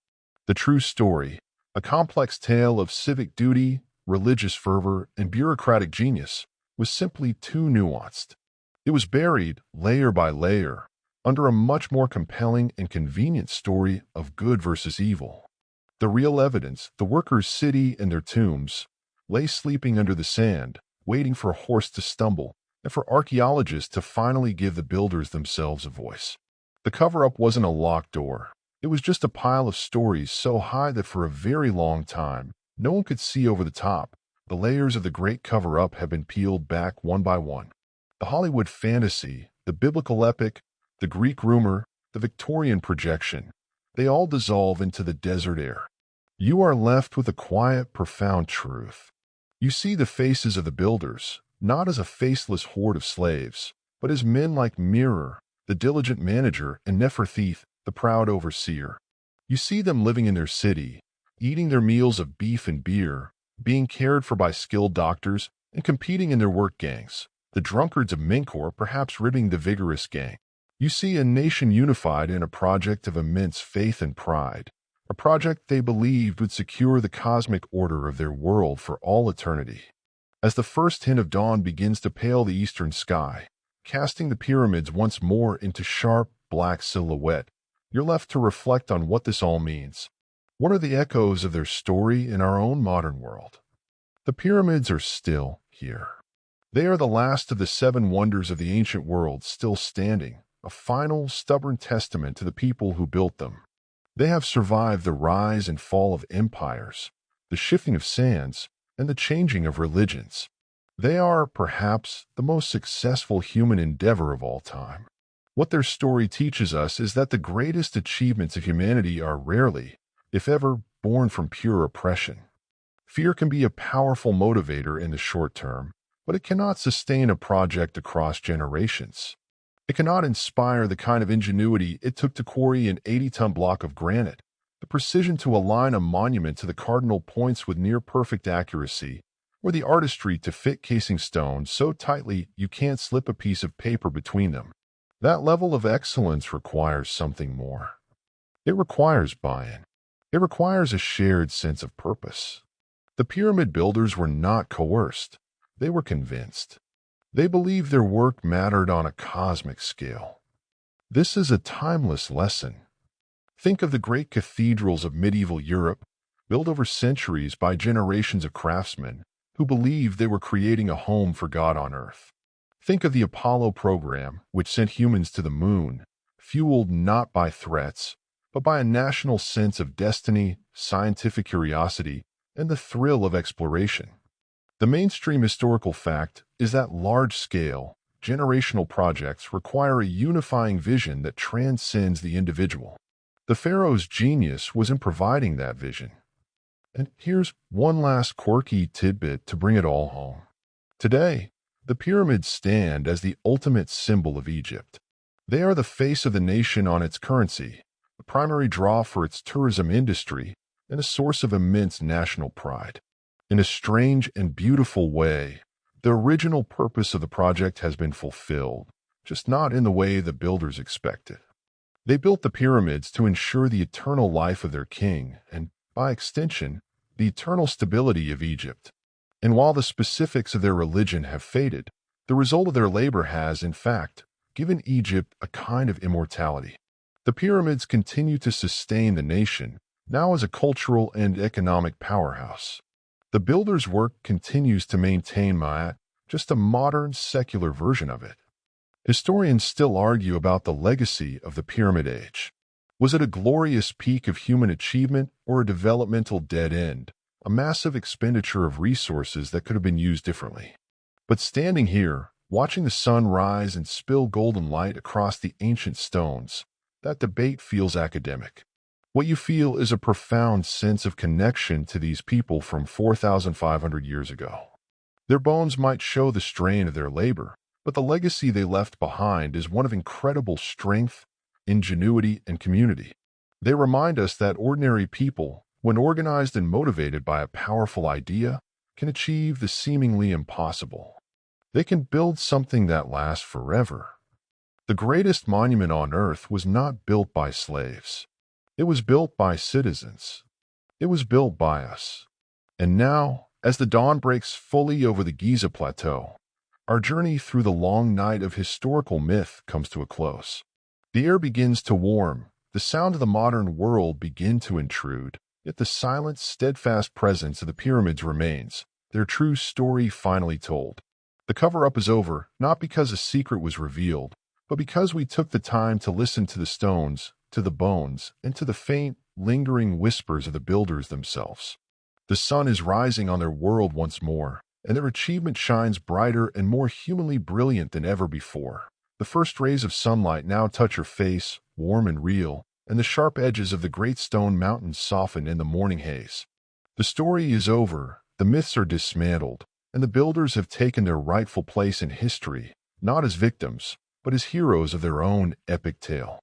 The true story, a complex tale of civic duty, religious fervor, and bureaucratic genius, was simply too nuanced. It was buried, layer by layer, under a much more compelling and convenient story of good versus evil. The real evidence, the workers' city and their tombs, lay sleeping under the sand, waiting for a horse to stumble, and for archaeologists to finally give the builders themselves a voice. The cover-up wasn't a locked door. It was just a pile of stories so high that for a very long time, no one could see over the top. The layers of the great cover-up have been peeled back one by one. The Hollywood fantasy, the biblical epic, the Greek rumor, the Victorian projection, they all dissolve into the desert air. You are left with a quiet, profound truth. You see the faces of the builders, not as a faceless horde of slaves, but as men like Mirror, the diligent manager, and Nefertiti, the proud overseer. You see them living in their city, eating their meals of beef and beer, being cared for by skilled doctors, and competing in their work gangs. The drunkards of Minkor perhaps ribbing the vigorous gang. You see a nation unified in a project of immense faith and pride, a project they believed would secure the cosmic order of their world for all eternity. As the first hint of dawn begins to pale the eastern sky, casting the pyramids once more into sharp, black silhouette, you're left to reflect on what this all means. What are the echoes of their story in our own modern world? The pyramids are still here. They are the last of the 7 wonders of the ancient world still standing, a final, stubborn testament to the people who built them. They have survived the rise and fall of empires, the shifting of sands, and the changing of religions. They are, perhaps, the most successful human endeavor of all time. What their story teaches us is that the greatest achievements of humanity are rarely, if ever, born from pure oppression. Fear can be a powerful motivator in the short term, but it cannot sustain a project across generations. It cannot inspire the kind of ingenuity it took to quarry an 80-ton block of granite, the precision to align a monument to the cardinal points with near-perfect accuracy, or the artistry to fit casing stones so tightly you can't slip a piece of paper between them. That level of excellence requires something more. It requires buy-in. It requires a shared sense of purpose. The pyramid builders were not coerced. They were convinced. They believed their work mattered on a cosmic scale. This is a timeless lesson. Think of the great cathedrals of medieval Europe, built over centuries by generations of craftsmen who believed they were creating a home for God on Earth. Think of the Apollo program, which sent humans to the moon, fueled not by threats, but by a national sense of destiny, scientific curiosity, and the thrill of exploration. The mainstream historical fact is that large-scale, generational projects require a unifying vision that transcends the individual. The pharaoh's genius was in providing that vision. And here's one last quirky tidbit to bring it all home. Today, the pyramids stand as the ultimate symbol of Egypt. They are the face of the nation on its currency, a primary draw for its tourism industry, and a source of immense national pride. In a strange and beautiful way, the original purpose of the project has been fulfilled, just not in the way the builders expected. They built the pyramids to ensure the eternal life of their king and, by extension, the eternal stability of Egypt. And while the specifics of their religion have faded, the result of their labor has, in fact, given Egypt a kind of immortality. The pyramids continue to sustain the nation, now as a cultural and economic powerhouse. The builders' work continues to maintain Ma'at, just a modern, secular version of it. Historians still argue about the legacy of the Pyramid Age. Was it a glorious peak of human achievement or a developmental dead end, a massive expenditure of resources that could have been used differently? But standing here, watching the sun rise and spill golden light across the ancient stones, that debate feels academic. What you feel is a profound sense of connection to these people from 4,500 years ago. Their bones might show the strain of their labor, but the legacy they left behind is one of incredible strength, ingenuity, and community. They remind us that ordinary people, when organized and motivated by a powerful idea, can achieve the seemingly impossible. They can build something that lasts forever. The greatest monument on earth was not built by slaves. It was built by citizens. It was built by us. And now, as the dawn breaks fully over the Giza Plateau, our journey through the long night of historical myth comes to a close. The air begins to warm, the sound of the modern world begin to intrude, yet the silent, steadfast presence of the pyramids remains, their true story finally told. The cover-up is over, not because a secret was revealed, but because we took the time to listen to the stones, to the bones, and to the faint, lingering whispers of the builders themselves. The sun is rising on their world once more, and their achievement shines brighter and more humanly brilliant than ever before. The first rays of sunlight now touch her face, warm and real, and the sharp edges of the great stone mountains soften in the morning haze. The story is over, the myths are dismantled, and the builders have taken their rightful place in history, not as victims, but as heroes of their own epic tale.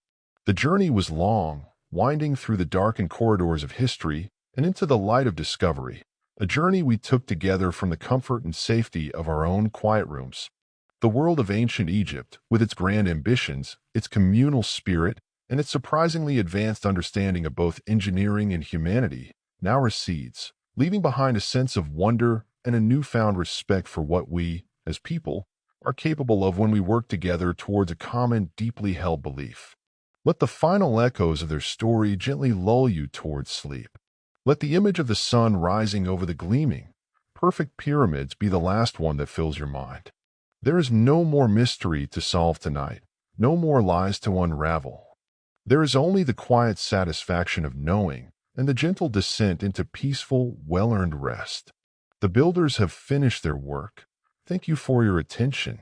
The journey was long, winding through the darkened corridors of history and into the light of discovery, a journey we took together from the comfort and safety of our own quiet rooms. The world of ancient Egypt, with its grand ambitions, its communal spirit, and its surprisingly advanced understanding of both engineering and humanity, now recedes, leaving behind a sense of wonder and a newfound respect for what we, as people, are capable of when we work together towards a common, deeply held belief. Let the final echoes of their story gently lull you towards sleep. Let the image of the sun rising over the gleaming, perfect pyramids be the last one that fills your mind. There is no more mystery to solve tonight, no more lies to unravel. There is only the quiet satisfaction of knowing and the gentle descent into peaceful, well-earned rest. The builders have finished their work. Thank you for your attention.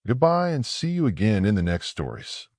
Goodbye and see you again in the next stories.